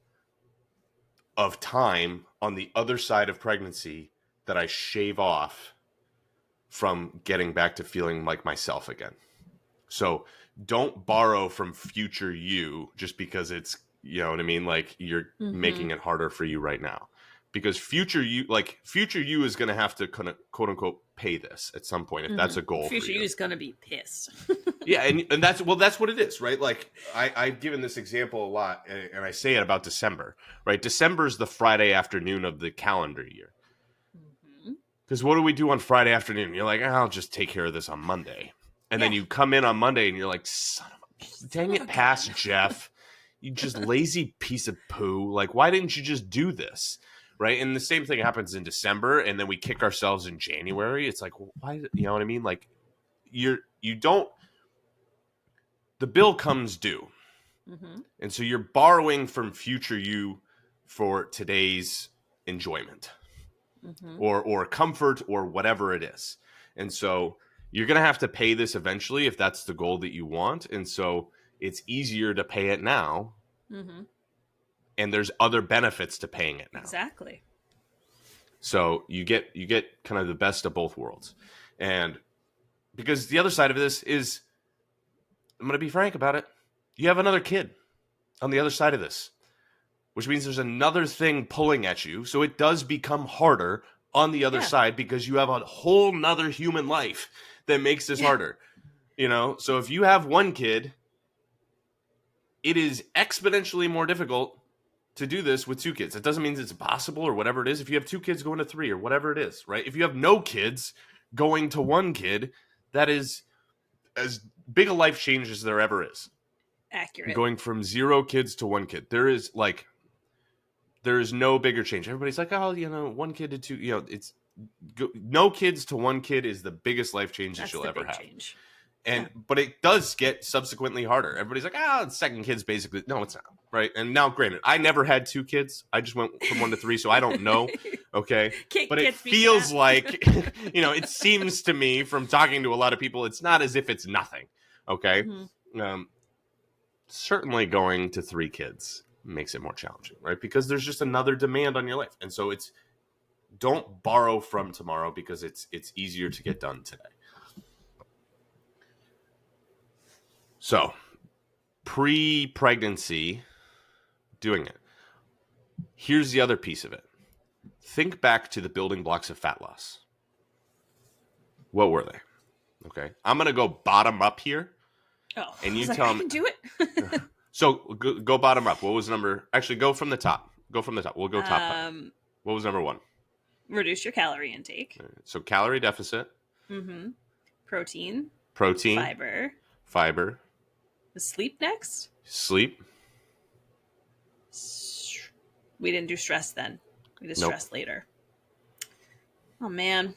of time on the other side of pregnancy that I shave off from getting back to feeling like myself again. So don't borrow from future you just because it's, you know what I mean? Like, you're Mm-hmm. making it harder for you right now. Because future you is going to have to kind of quote unquote pay this at some point if that's a Mm-hmm. goal for Future you you. is gonna be pissed. Yeah, and that's what it is, right? Like I've given this example a lot, and I say it about December, right? December is the Friday afternoon of the calendar year. Mm-hmm. Because what do we do on Friday afternoon? You're like, I'll just take care of this on Monday. And then Yeah. you come in on Monday and you're like, dang Not it, past again. Jeff. You just lazy piece of poo. Like, why didn't you just do this? Right. And the same thing happens in December. And then we kick ourselves in January. It's like, well, why? You know what I mean? Like, you don't, the bill comes due. Mm-hmm. And so you're borrowing from future you for today's enjoyment, Mm-hmm. or comfort, or whatever it is. And so you're going to have to pay this eventually if that's the goal that you want. And so it's easier to pay it now Mm-hmm. and there's other benefits to paying it now. Exactly. So you get kind of the best of both worlds. And because the other side of this is, I'm going to be frank about it, you have another kid on the other side of this, which means there's another thing pulling at you. So it does become harder on the other side because you have a whole nother human life that makes this harder. You know, so if you have one kid, it is exponentially more difficult to do this with two kids. It doesn't mean it's impossible or whatever it is. If you have two kids going to three or whatever it is, right? If you have no kids going to one kid, that is as big a life change as there ever is. Accurate. Going from 0 kids to 1 kid. There is no bigger change. Everybody's like, oh, you know, 1 kid to 2, you know, it's no kids to 1 kid is the biggest life change that you'll ever have. Change. And but it does get subsequently harder. Everybody's like, the second kid's basically, no, it's not, right? And now, granted, I never had 2 kids. I just went from 1 to 3, so I don't know. Okay, but it feels like, you know, it seems to me from talking to a lot of people, it's not as if it's nothing. Okay, certainly going to 3 kids makes it more challenging, right? Because there's just another demand on your life, and so it's don't borrow from tomorrow because it's easier to get done today. So, pre-pregnancy, doing it. Here's the other piece of it. Think back to the building blocks of fat loss. What were they? Okay. I'm going to go bottom up here. Oh, and you tell me. I can do it. So, go bottom up. What was number? Actually, go from the top. Go from the top. We'll go top. What was number 1? Reduce your calorie intake. So, calorie deficit. Mm-hmm. Protein. Fiber. Sleep next? Sleep. We didn't do stress then. We did stress later. Oh, man.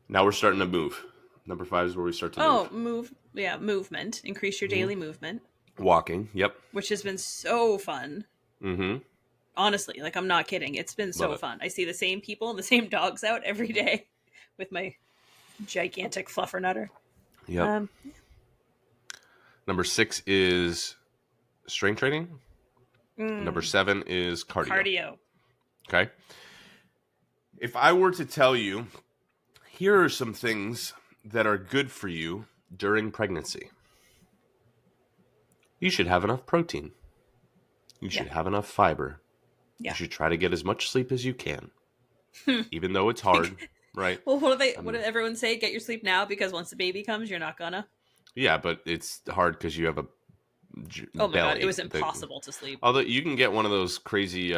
Now we're starting to move. Number 5 is where we start to move. Yeah, movement. Increase your daily movement. Walking, yep. Which has been so fun. Mm-hmm. Honestly, like, I'm not kidding. It's been so fun. I see the same people and the same dogs out every day with my gigantic fluffernutter. Yep. Number 6 is strength training. Number 7 is cardio. Okay. If I were to tell you, here are some things that are good for you during pregnancy. You should have enough protein. You should have enough fiber. Yeah. You should try to get as much sleep as you can, even though it's hard, right? Well, what did everyone say? Get your sleep now because once the baby comes, you're not gonna. Yeah, but it's hard because you have a oh my god, it was impossible to sleep. Although you can get one of those crazy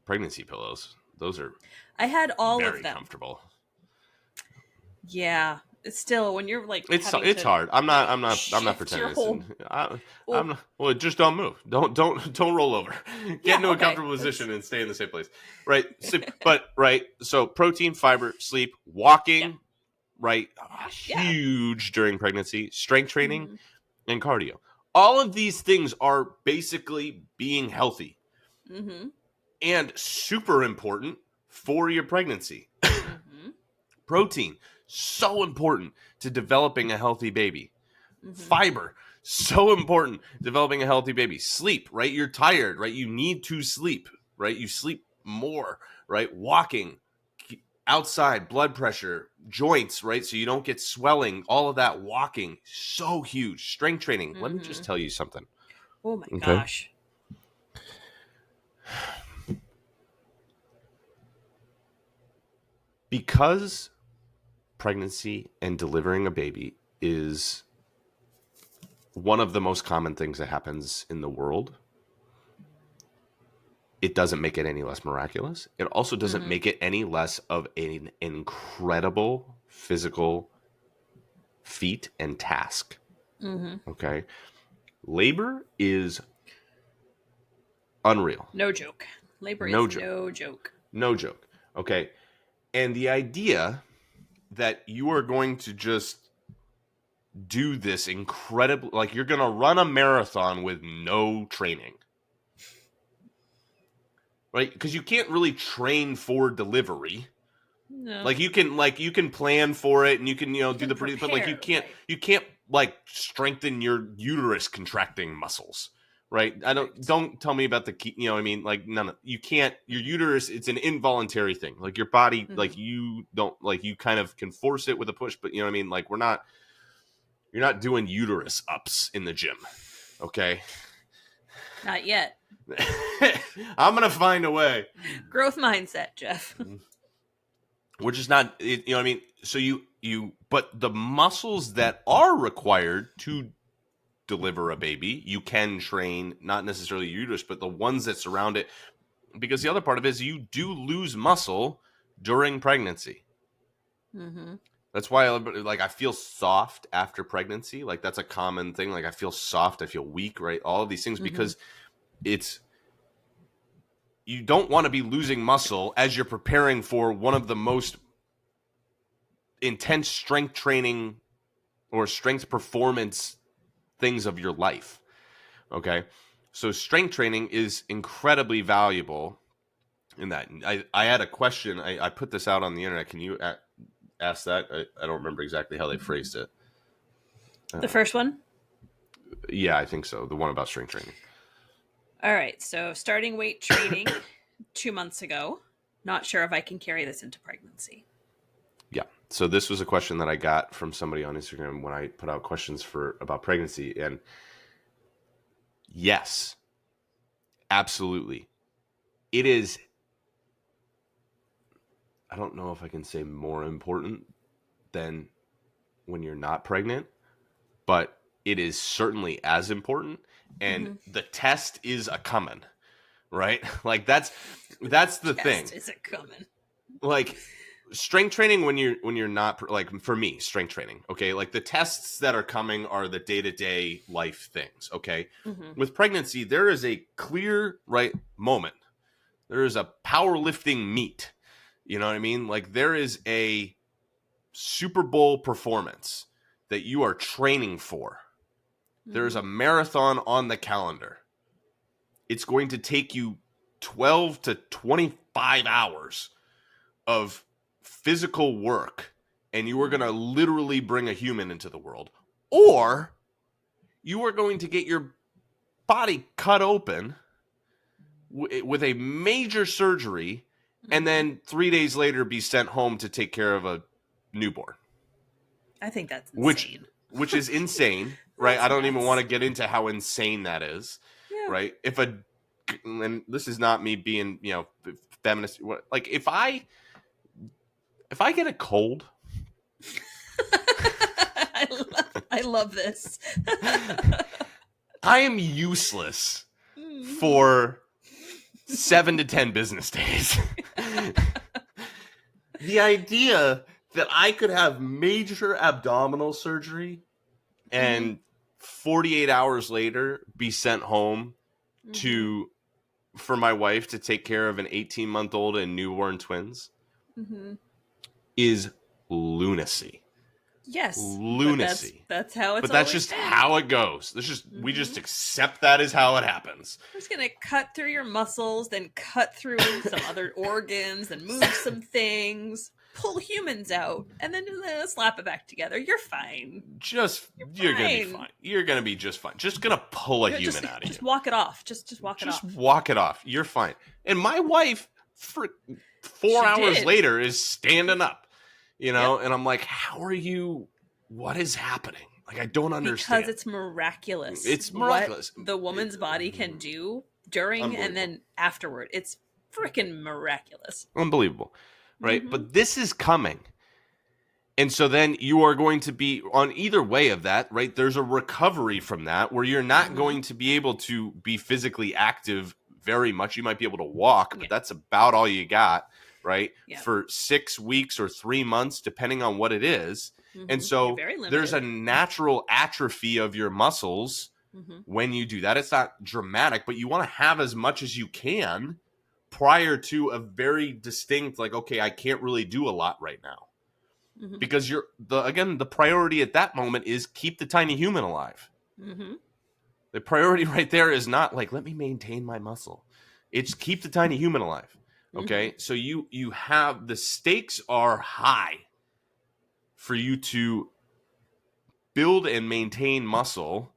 pregnancy pillows. Those are I had all of them. Very comfortable. Yeah, it's still when you're like it's hard. I'm not pretending. Well, just don't move. Don't roll over. Get into a comfortable position and stay in the same place. Right. So protein, fiber, sleep, walking. Yeah. Right, huge during pregnancy, strength training, and cardio. All of these things are basically being healthy and super important for your pregnancy. Protein, so important to developing a healthy baby. Fiber, so important developing a healthy baby. Sleep, right? You're tired, right? You need to sleep, right? You sleep more, right? Walking, outside, blood pressure, joints, right? So you don't get swelling, all of that walking, so huge. Strength training. Let me just tell you something. Oh my gosh. Because pregnancy and delivering a baby is one of the most common things that happens in the world, it doesn't make it any less miraculous. It also doesn't make it any less of an incredible physical feat and task. Okay. Labor is unreal. No joke. Labor is no joke. No joke. Okay. And the idea that you are going to just do this incredible, like you're going to run a marathon with no training. Right, because you can't really train for delivery. No. Like you can plan for it and you can do the pretty, but like you can't like strengthen your uterus contracting muscles, right? Don't tell me about you know what I mean? Like none of you can't your uterus, it's an involuntary thing. Like your body, Mm-hmm. like you don't like you kind of can force it with a push, but you know what I mean? Like you're not doing uterus ups in the gym. Okay. Not yet. I'm gonna find a way. Growth mindset, Jeff. Which is not you know what I mean? So but the muscles that are required to deliver a baby, you can train, not necessarily your uterus, but the ones that surround it. Because the other part of it is you do lose muscle during pregnancy. Mm-hmm. That's why like I feel soft after pregnancy. Like that's a common thing. Like I feel soft, I feel weak, right? All of these things Mm-hmm. because it's you don't want to be losing muscle as you're preparing for one of the most intense strength training or strength performance things of your life. Okay. So strength training is incredibly valuable in that. I had a question. I put this out on the internet. Can you ask that? I don't remember exactly how they phrased it. The first one? Yeah, I think so. The one about strength training. All right. So starting weight training 2 months ago. Not sure if I can carry this into pregnancy. Yeah. So this was a question that I got from somebody on Instagram when I put out questions about pregnancy. And yes, absolutely. It is, I don't know if I can say more important than when you're not pregnant, but it is certainly as important. And Mm-hmm. the test is a coming, right? Like that's the thing. Test is it coming? Like strength training when you're not like for me strength training, okay, like the tests that are coming are the day-to-day life things, okay. Mm-hmm. With pregnancy there is a clear right moment, there is a powerlifting meet, you know what I mean, like there is a Super Bowl performance that you are training for, there's Mm-hmm. a marathon on the calendar, it's going to take you 12 to 25 hours of physical work, and you are going to literally bring a human into the world, or you are going to get your body cut open with a major surgery and Mm-hmm. then 3 days later be sent home to take care of a newborn, I think that's which insane. which is insane, right? I That's don't even want nuts. to get into how insane that is, Yeah. right? And this is not me being, feminist, like if I get a cold, I love this. I am useless Mm. for 7 to 10 business days. The idea that I could have major abdominal surgery Mm-hmm. and 48 hours later be sent home Mm-hmm. to for my wife to take care of an 18-month-old and newborn twins Mm-hmm. is lunacy. Yes, but that's Lunacy. that's how it's But that's always just been. how it goes. We Mm-hmm. just accept that as how it happens. We're just gonna cut through your muscles, then cut through some other organs, then move some things, pull humans out, and then slap it back together. You're fine. You're gonna be Fine. fine. You're gonna be just fine. Just gonna pull a Just human out of you. just walk it off. Just walk it Just off. walk it off. You're fine. And my wife, for 4 She hours did. later, is standing up. Yep. And I'm like, how are you? What is happening? Like, I don't understand. Because it's miraculous. It's miraculous. What the woman's body can do during and then afterward. It's freaking miraculous. Unbelievable, right? Mm-hmm. But this is coming. And so then you are going to be on either way of that, right? There's a recovery from that where you're not going to be able to be physically active very much. You might be able to walk, but that's about all you got, right? Yeah. For 6 weeks or 3 months, depending on what it is. Mm-hmm. And so there's a limited. natural atrophy of your muscles when you do that. It's not dramatic, but you want to have as much as you can prior to a very distinct, like, okay, I can't really do a lot right now. Because the priority at that moment is keep the tiny human alive. The priority right there is not like, let me maintain my muscle. It's keep the tiny human alive. Okay. So you have, the stakes are high for you to build and maintain muscle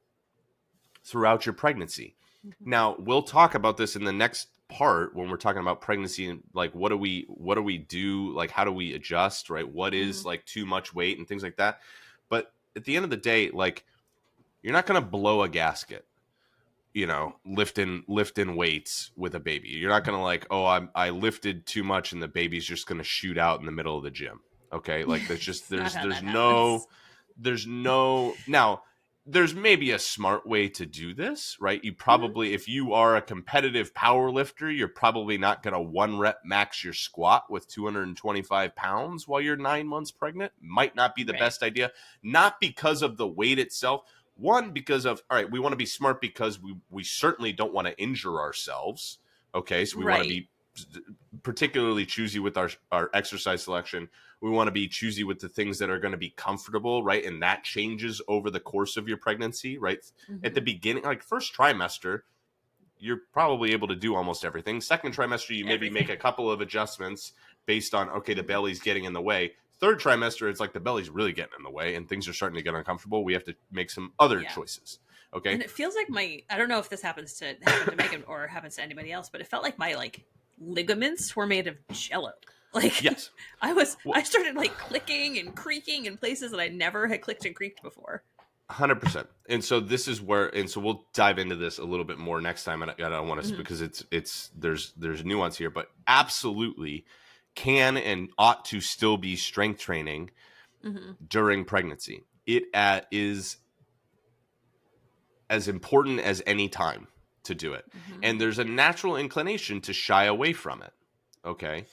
throughout your pregnancy. Mhm. Now, we'll talk about this in the next part when we're talking about pregnancy and like what do we do, like how do we adjust, right? What is Mhm. like too much weight and things like that. But at the end of the day, like you're not going to blow a gasket, lifting weights with a baby. You're not going to like, "Oh, I lifted too much and the baby's just going to shoot out in the middle of the gym." Okay? Like there's just It's not how there's that no happens. there's no now there's maybe a smart way to do this, right? You Mhm. probably, if you are a competitive power lifter, you're probably not going to one rep max your squat with 225 pounds while you're 9 months pregnant. Might not be the Right. best idea, not because of the weight itself. One, because of, all right, we want to be smart because we certainly don't want to injure ourselves. Okay, so we want to Right. be particularly choosy with our exercise selection. We want to be choosy with the things that are going to be comfortable, right? And that changes over the course of your pregnancy, right? At the Mhm. beginning, like first trimester, you're probably able to do almost everything. Second trimester, you maybe make Everything. a couple of adjustments based on, okay, the Mhm. belly's getting in the way. Third trimester, it's like the belly's really getting in the way and things are starting to get uncomfortable. We have to make some other Yeah. choices. Okay. And it feels like I don't know if this happen to Megan or happens to anybody else, but it felt like my like ligaments were made of jello. Like Yes. I Well, started like clicking and creaking in places that I never had clicked and creaked before. 100%. And so this is where, and so we'll dive into this a little bit more next time. And I don't want to, Hmm. because there's nuance here, but absolutely can and ought to still be strength training Hmm. during pregnancy. It is as important as any time to do it. Hmm. And there's a natural inclination to shy away from it. Okay.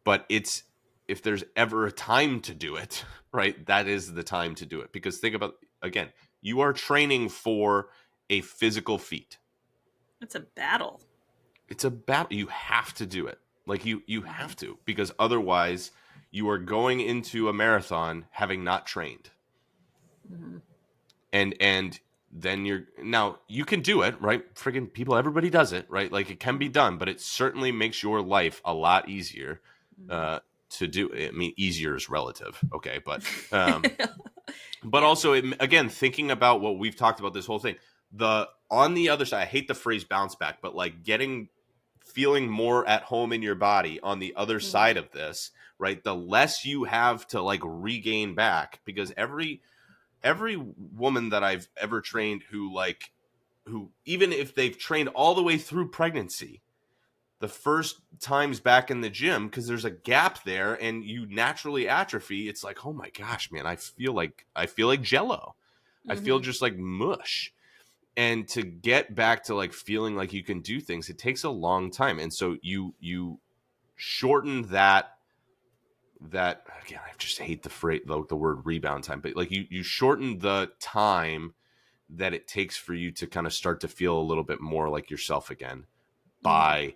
But if there's ever a time to do it, right, that is the time to do it. Because think about, again, you are training for a physical feat. It's a battle. It's a battle. You have to do it. Like you Hmm. have to, because otherwise you are going into a marathon having not trained. Hmm. And then you're, now you can do it, right? Friggin' people, everybody does it, right? Like it can be Hmm. done, but it certainly makes your life a lot easier Hmm. uh to do. I mean, easier is relative, okay, um but Yeah. also again, thinking about what we've talked about this whole thing, the on the other side, I hate the phrase bounce back, but like feeling more at home in your body on the other side Hmm. of this, right? The less you have to like regain back, because every woman that I've ever trained who even if they've trained all the way through pregnancy, the first times back in the gym, because there's a gap there and you naturally atrophy, it's like, oh my gosh, man, I feel like jello. I feel Hmm. just like mush. And to get back to like feeling like you can do things, it takes a long time. And so you shorten that again, I just hate the phrase, the word rebound time, but like you shorten the time that it takes for you to kind of start to feel a little bit more like yourself again Hmm. by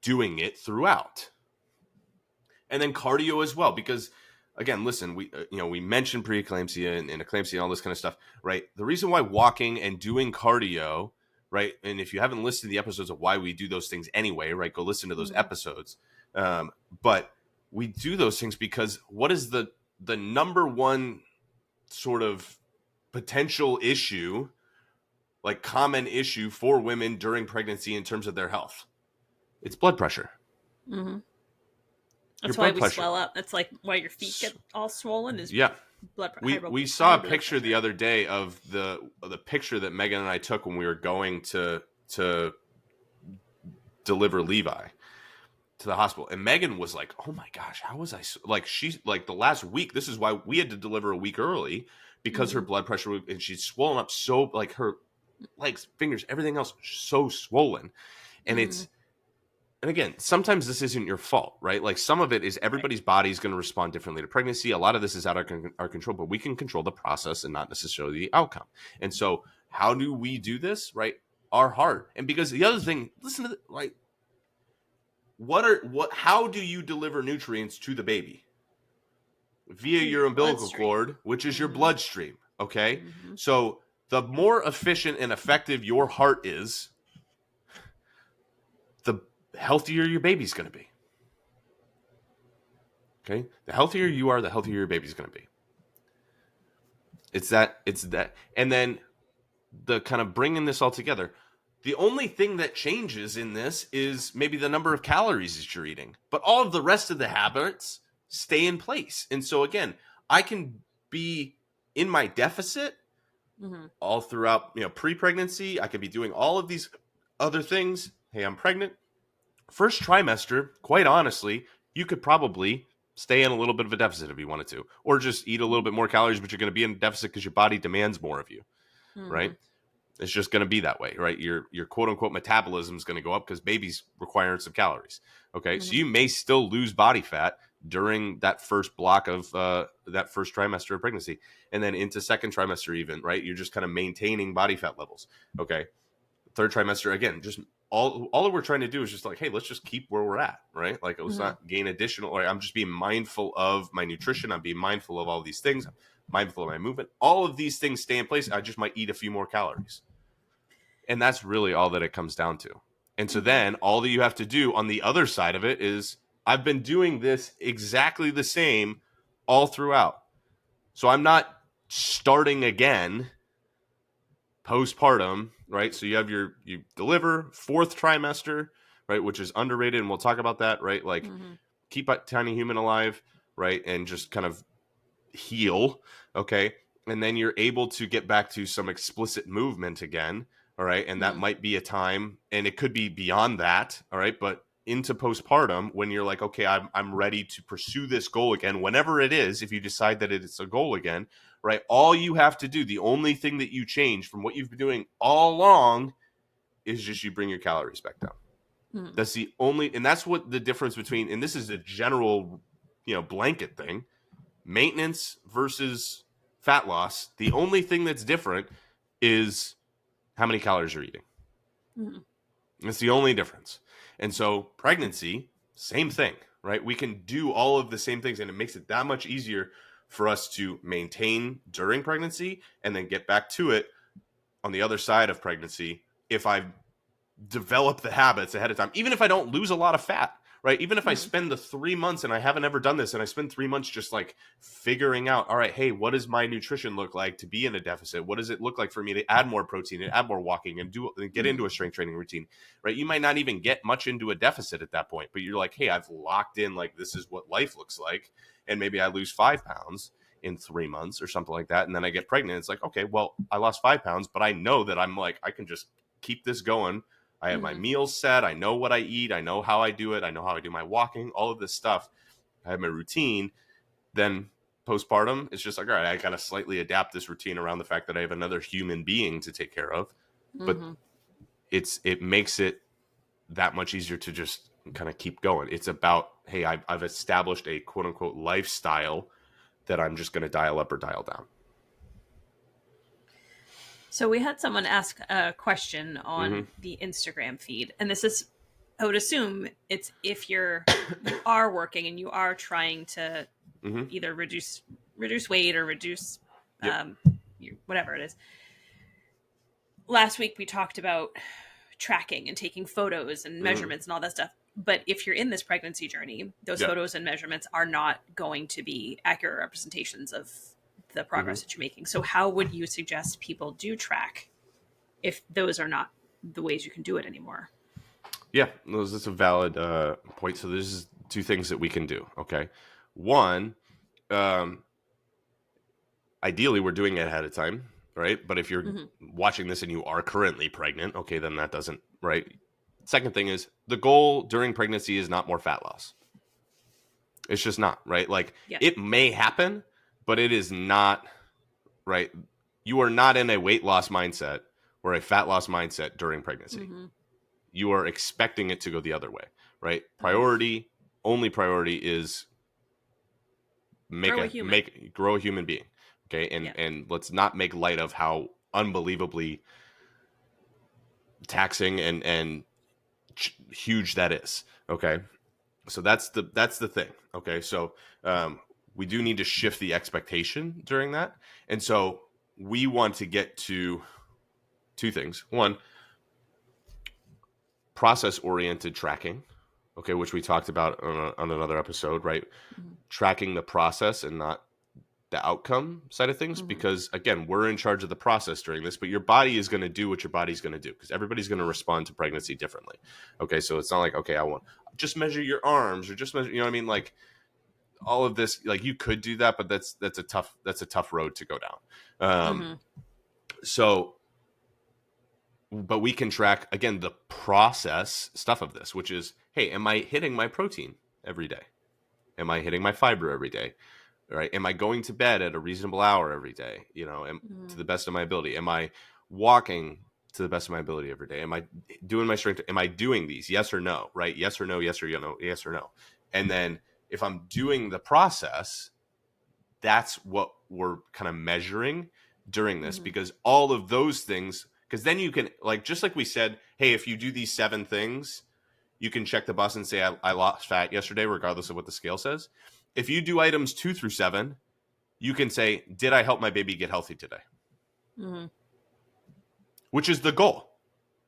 doing it throughout. And then cardio as well, because again, listen, we mentioned preeclampsia and eclampsia and all this kind of stuff, right? The reason why walking and doing cardio, right? And if you haven't listened to the episodes of why we do those things anyway, right? Go listen to those Hmm. episodes. But we do those things because what is the number one sort of potential issue, like common issue for women during pregnancy in terms of their health? It's blood pressure. Hmm. Your That's why blood we pressure. swell up. That's like why your feet get all swollen is Yeah. We saw high a blood picture the pressure. other day of the picture that Megan and I took when we were going to deliver Levi to the hospital, and Megan was like, "Oh my gosh, how was I like?" She's like, the last week. This is why we had to deliver a week early, because her Hmm. blood pressure, and she's swollen up so, like her legs, fingers, everything else so swollen, and Hmm. it's, and again, sometimes this isn't your fault, right? Like some of it is Right. everybody's body is going to respond differently to pregnancy. A lot of this is out of our control, but we can control the process and not necessarily the outcome. And so, how do we do this, right? Our heart. And because the other thing, listen to right, how do you deliver nutrients to the baby? Via Through your your umbilical bloodstream. cord, which is your Hmm. bloodstream. Okay, Hmm. so the more efficient and effective your heart is, the healthier your baby's going to be. Okay, the healthier you are, the healthier your baby's going to be. It's that, and then the kind of bringing this all together. The only thing that changes in this is maybe the number of calories that you're eating, but all of the rest of the habits stay in place. And so again, I can be in my deficit Mm-hmm. all throughout, pre-pregnancy. I could be doing all of these other things. Hey, I'm pregnant. First trimester, quite honestly, you could probably stay in a little bit of a deficit if you wanted to, or just eat a little bit more calories, but you're going to be in a deficit because your body demands more of you, Mm-hmm. right? It's just going to be that way, right? Your quote unquote metabolism is going to go up because baby's requiring some calories. Okay, so Mm-hmm. you may still lose body fat during that first block of that first trimester of pregnancy, and then into second trimester, even, right? You're just kind of maintaining body fat levels. Okay, third trimester, again, just all that we're trying to do is just like, hey, let's just keep where we're at, right? Like, let's Mm-hmm. not gain additional. Like, I'm just being mindful of my nutrition. I'm being mindful of all these things. I'm mindful of my movement. All of these things stay in place. I just might eat a few more calories. And that's really all that it comes down to. And so Mm-hmm. then all that you have to do on the other side of it is I've been doing this exactly the same all throughout. So I'm not starting again postpartum, right? So you deliver fourth trimester, right, which is underrated, and we'll talk about that, right? Like Mm-hmm. keep a tiny human alive, right, and just kind of heal, okay, and then you're able to get back to some explicit movement again, all right, and that Mm-hmm. might be a time, and it could be beyond that, all right, but into postpartum when you're like, okay, I'm ready to pursue this goal again, whenever it is, if you decide that it's a goal again, right, all you have to do, the only thing that you change from what you've been doing all along is just you bring your calories back down. Mm-hmm. That's the only, and that's what the difference between, and this is a general, blanket thing, maintenance versus fat loss. The only thing that's different is how many calories you're eating. Mm-hmm. It's the only difference. And so pregnancy, same thing, right? We can do all of the same things, and it makes it that much easier for us to maintain during pregnancy and then get back to it on the other side of pregnancy if I develop the habits ahead of time, even if I don't lose a lot of fat, right? Even if I Mm-hmm. spend the 3 months, and I haven't ever done this, and I spend 3 months just like figuring out, all right, hey, what does my nutrition look like to be in a deficit? What does it look like for me to add more protein and add more walking and get Mm-hmm. into a strength training routine, right? You might not even get much into a deficit at that point, but you're like, hey, I've locked in, like, this is what life looks like. And maybe I lose 5 pounds in 3 months or something like that. And then I get pregnant. It's like, okay, well, I lost 5 pounds, but I know that I'm like, I can just keep this going. I have my Mm-hmm. meals set. I know what I eat. I know how I do it. I know how I do my walking, all of this stuff. I have my routine. Then postpartum, it's just like, all right, I got to slightly adapt this routine around the fact that I have another human being to take care of. But Mm-hmm. it makes it that much easier to just kind of keep going. It's about, hey, I've established a quote unquote lifestyle that I'm just going to dial up or dial down. So we had someone ask a question Mm-hmm. on the Instagram feed, and this is, I would assume it's if you are working and you are trying to Mm-hmm. either reduce weight or reduce Yep. whatever it is. Last week we talked about tracking and taking photos and Mm-hmm. measurements and all that stuff. But if you're in this pregnancy journey, those Yep. photos and measurements are not going to be accurate representations of the Mm-hmm. progress that you're making. So how would you suggest people do track if those are not the ways you can do it anymore? Yeah, that's a valid point. So there's two things that we can do. Okay, one, um, ideally we're doing it ahead of time, right? But if you're Mm-hmm. watching this and you are currently pregnant, okay, then that doesn't, right? Second thing is the goal during pregnancy is not more fat loss. It's just not, right? Like Yeah. it may happen, but it is not, right? You are not in a weight loss mindset or a fat loss mindset during pregnancy. Mm-hmm. You are expecting it to go the other way, right? Mm-hmm. Only priority is Grow a human. grow a human being, okay? Yeah. And let's not make light of how unbelievably taxing and huge that is, okay? So that's the thing, okay? So we do need to shift the expectation during that, and so we want to get to two things. One, process oriented tracking, okay, which we talked about on another episode, right? Mm-hmm. Tracking the process and not the outcome side of things, Mm-hmm. because again, we're in charge of the process during this, but your body is going to do what your body's going to do, because everybody's going to respond to pregnancy differently. Okay. So it's not like, okay, I want just measure your arms or just measure, you know what I mean? Like all of this, like you could do that, but that's a tough road to go down. Mm-hmm. So, but we can track again the process stuff of this, which is, hey, am I hitting my protein every day? Am I hitting my fiber every day? Right? Am I going to bed at a reasonable hour every day? You know, to the best of my ability? Am I walking to the best of my ability every day? Am I doing my strength? Am I doing these? Yes or no? Right? Yes or no? Yes or no? Yes or no? And then if I'm doing the process, that's what we're kind of measuring during this, Mm-hmm. because all of those things, because then you can, like, just like we said, hey, if you do these 7 things, you can check the box and say, I lost fat yesterday, regardless of what the scale says. If you do items 2 through 7, you can say, did I help my baby get healthy today? Mm-hmm. Which is the goal,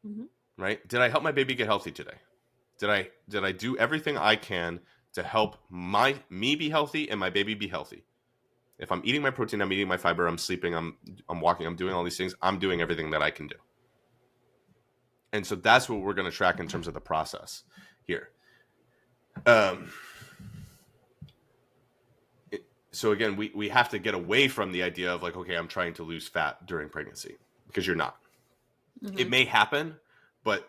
Mm-hmm. right? Did I help my baby get healthy today? Did I do everything I can to help me be healthy and my baby be healthy? If I'm eating my protein, I'm eating my fiber, I'm sleeping, I'm walking, I'm doing all these things, I'm doing everything that I can do. And so that's what we're going to track in terms of the process here. So again, we have to get away from the idea of like, okay, I'm trying to lose fat during pregnancy, because you're not. Mm-hmm. It may happen, but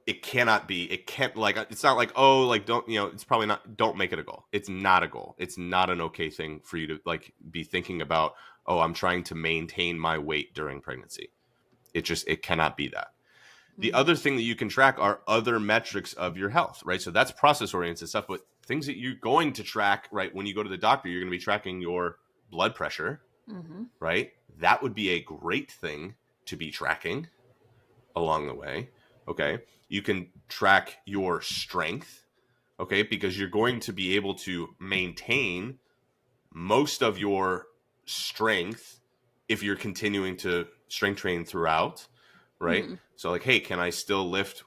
it cannot be. It can't, like, it's not like, oh, like, don't, you know, it's probably not, don't make it a goal. It's not a goal. It's not an okay thing for you to like be thinking about, oh, I'm trying to maintain my weight during pregnancy. It cannot be that. The Mm-hmm. other thing that you can track are other metrics of your health, right? So that's process oriented stuff, but things that you're going to track, right? When you go to the doctor, you're going to be tracking your blood pressure, Mm-hmm. right? That would be a great thing to be tracking along the way. Okay. You can track your strength, okay, because you're going to be able to maintain most of your strength if you're continuing to strength train throughout, right? Mm-hmm. So like, hey, can I still lift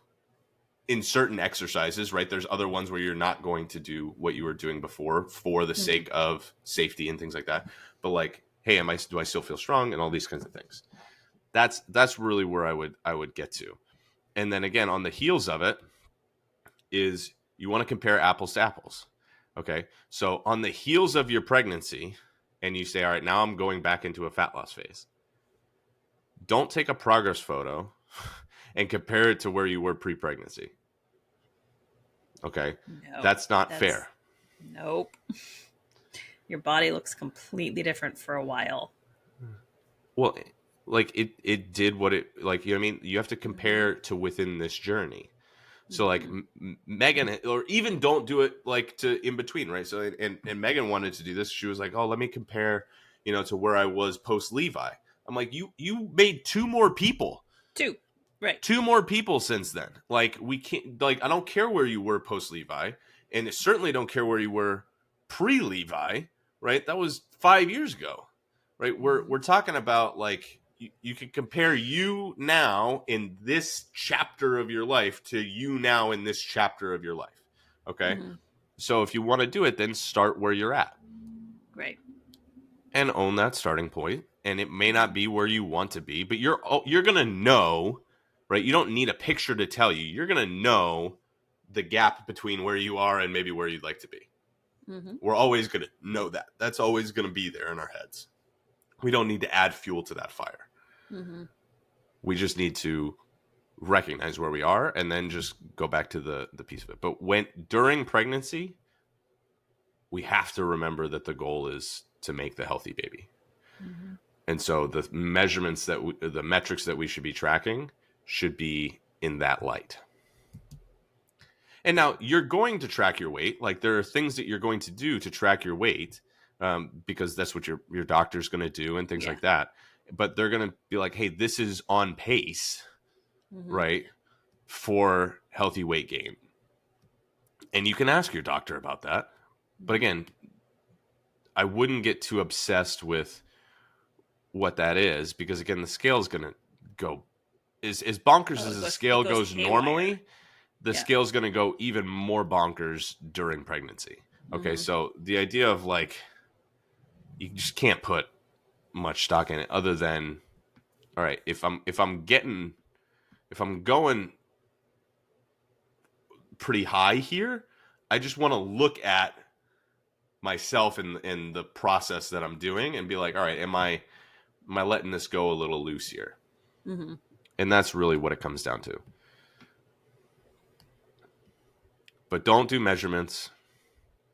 in certain exercises, right? There's other ones where you're not going to do what you were doing before for the Mm-hmm. sake of safety and things like that. But like, hey, do I still feel strong, and all these kinds of things. That's really where I would get to. And then again, on the heels of it is you want to compare apples to apples. Okay. So on the heels of your pregnancy, and you say, all right, now I'm going back into a fat loss phase. Don't take a progress photo and compare it to where you were pre-pregnancy. Okay. No, That's not that's fair. nope. Your body looks completely different for a while. Well, like it did what it, like, you know what I mean? You have to Mm-hmm. compare to within this journey. So like Mm-hmm. Megan, or even don't do it like to in between, right? So and Megan wanted to do this. She was like, oh, let me compare, you know, to where I was post Levi. I'm like, you made 2 more people. Two. Right. 2 more people since then. Like, we can't, like, I don't care where you were post Levi, and I certainly don't care where you were pre Levi, right? That was 5 years ago, right? Mm-hmm. We're talking about like you can compare you now in this chapter of your life to you now in this chapter of your life. Okay. Mm-hmm. So if you want to do it, then start where you're at Right. and own that starting point. And it may Mm-hmm. not be where you want to be, but you're gonna know, right? You don't need a picture to tell you. You're gonna know the gap between where you are and maybe where you'd like to be. Mm-hmm. We're always gonna know that. That's always gonna be there in our heads. We don't need to add fuel to that fire. Mm-hmm. We just need to recognize where we are and then just go back to the piece of it. But when during pregnancy, we have to remember that the goal is to make the healthy baby. Mm-hmm. And so the measurements the metrics that we should be tracking should be in that light. And now you're going to track your weight. Like, there are things that you're going to do to track your weight, because that's what your doctor's going to do and things Yeah. like that. But they're going to be like, hey, this is on pace, Mm-hmm. right, for healthy weight gain. And you can ask your doctor about that. But again, I wouldn't get too obsessed with what that is, because again, the scale is going to go as bonkers Oh, as the it scale goes goes haywire. normally. The Yeah. scale is going to go even more bonkers during pregnancy. Okay, Mm-hmm. so the idea of like you just can't put much stock in it other than, all right, if I'm going pretty high here, I just want to look at myself in the process that I'm doing and be like, all right, am I letting this go a little loose here? Mm-hmm. And that's really what it comes down to. But don't do measurements.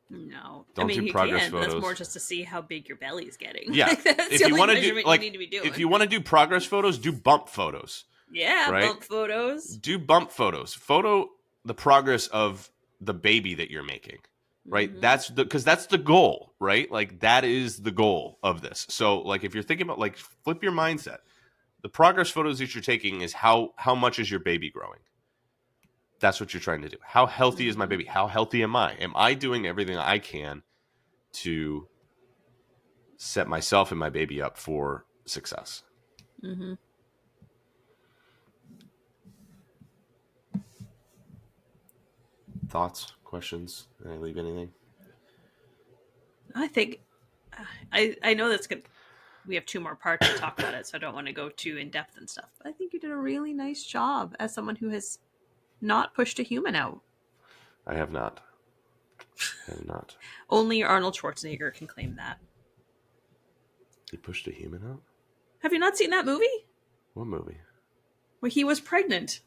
No, I Don't mean do you progress can, but that's photos. more just to see how big your belly is getting. Yeah, Like, that's if the you only want to do measurement like you need to be doing. if you want to do progress photos, do bump photos. Yeah, Right? bump photos. Do bump photos. Photo the progress of the baby that you're making. Right? Mm-hmm. Because that's the goal, right? Like that is the goal of this. So like if you're thinking about like flip your mindset. The progress photos that you're taking is how much is your baby growing? That's what you're trying to do. How healthy is my Mm-hmm. baby? How healthy am I? Am I doing everything I can to set myself and my baby up for success? Mm-hmm. Thoughts, questions? Did I leave anything? I think I know that's good. We have 2 more parts to talk about it, so I don't want to go too in depth and stuff. But I think you did a really nice job as someone who has not pushed a human out. I have not. I have not. Only Arnold Schwarzenegger can claim that. He pushed a human out? Have you not seen that movie? What movie? Where he was pregnant.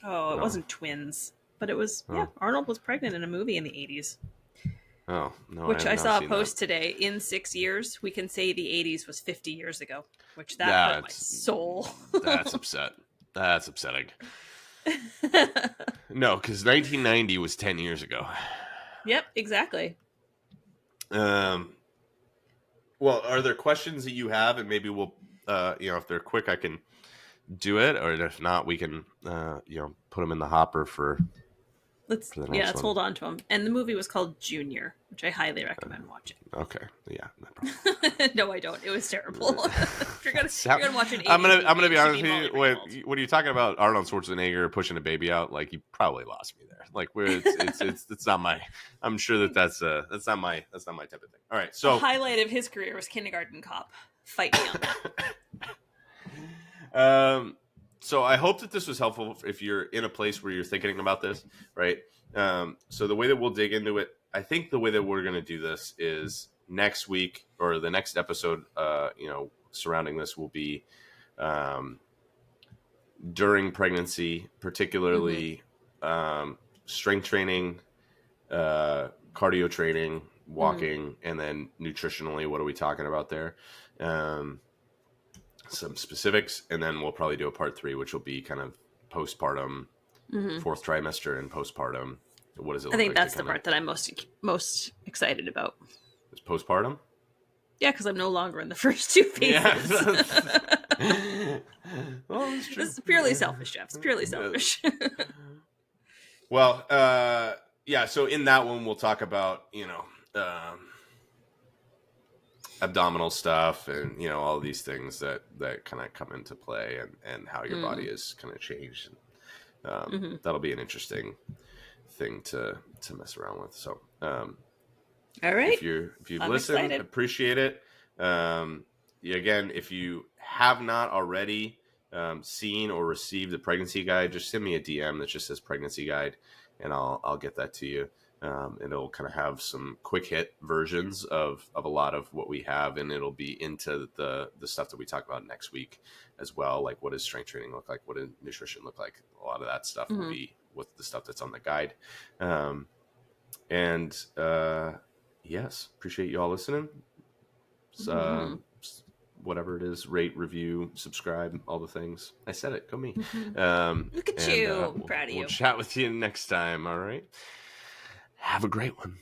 Oh, it Oh. wasn't twins, but it was, Oh. yeah, Arnold was pregnant in a movie in the 80s. Oh, no. Which I I have saw not a seen post that. today. In 6 years, we can say the 80s was 50 years ago, which that hurt my That's soul. that's upset. That's upsetting. No, because 1990 was 10 years ago. Yep, exactly. Well, are there questions that you have, and maybe we'll, if they're quick, I can do it, or if not, we can, put them in the hopper for the next Let's one. hold on to them. And the movie was called Junior, which I highly recommend watching. Okay, yeah, no problem. No, I don't. It was terrible. if you're gonna watch an 80s I'm movie, gonna be it should honest with Molly you. Ringwald. When you're talking about Arnold Schwarzenegger pushing a baby out, like you probably lost me there. Like where it's not my. I'm sure that's not my type of thing. All right, The so highlight of his career was Kindergarten Cop. Fight me on that. So I hope that this was helpful if you're in a place where you're thinking about this, right? So the way that we'll dig into it, I think the way that we're going to do this is next week or the next episode, surrounding this will be during pregnancy, particularly strength training, cardio training, walking, and then nutritionally, what are we talking about there? Some specifics, and then we'll probably do a part 3, which will be kind of postpartum, fourth trimester and postpartum. What does it look I think like that's the part that I'm most excited about. It's postpartum? Yeah, because I'm no longer in the first 2 phases. Yeah. Well, that's true. This is purely selfish, Jeff. It's purely selfish. Well, yeah, so in that one, we'll talk about, abdominal stuff and, all these things that kind of come into play and how your body is kind of changed. That'll be an interesting thing to mess around with. So, all right. if you've I'm listened, excited. appreciate it. Again, if you have not already seen or received the pregnancy guide, just send me a DM that just says pregnancy guide, and I'll get that to you. And it'll kind of have some quick hit versions of a lot of what we have, and it'll be into the stuff that we talk about next week as well. Like, what does strength training look like? What does nutrition look like? A lot of that stuff will be with the stuff that's on the guide. Yes, appreciate you all listening. Whatever it is, rate, review, subscribe, all the things. I said it. Go me. Look at you. I'm proud of you. We'll chat with you next time. All right. Have a great one.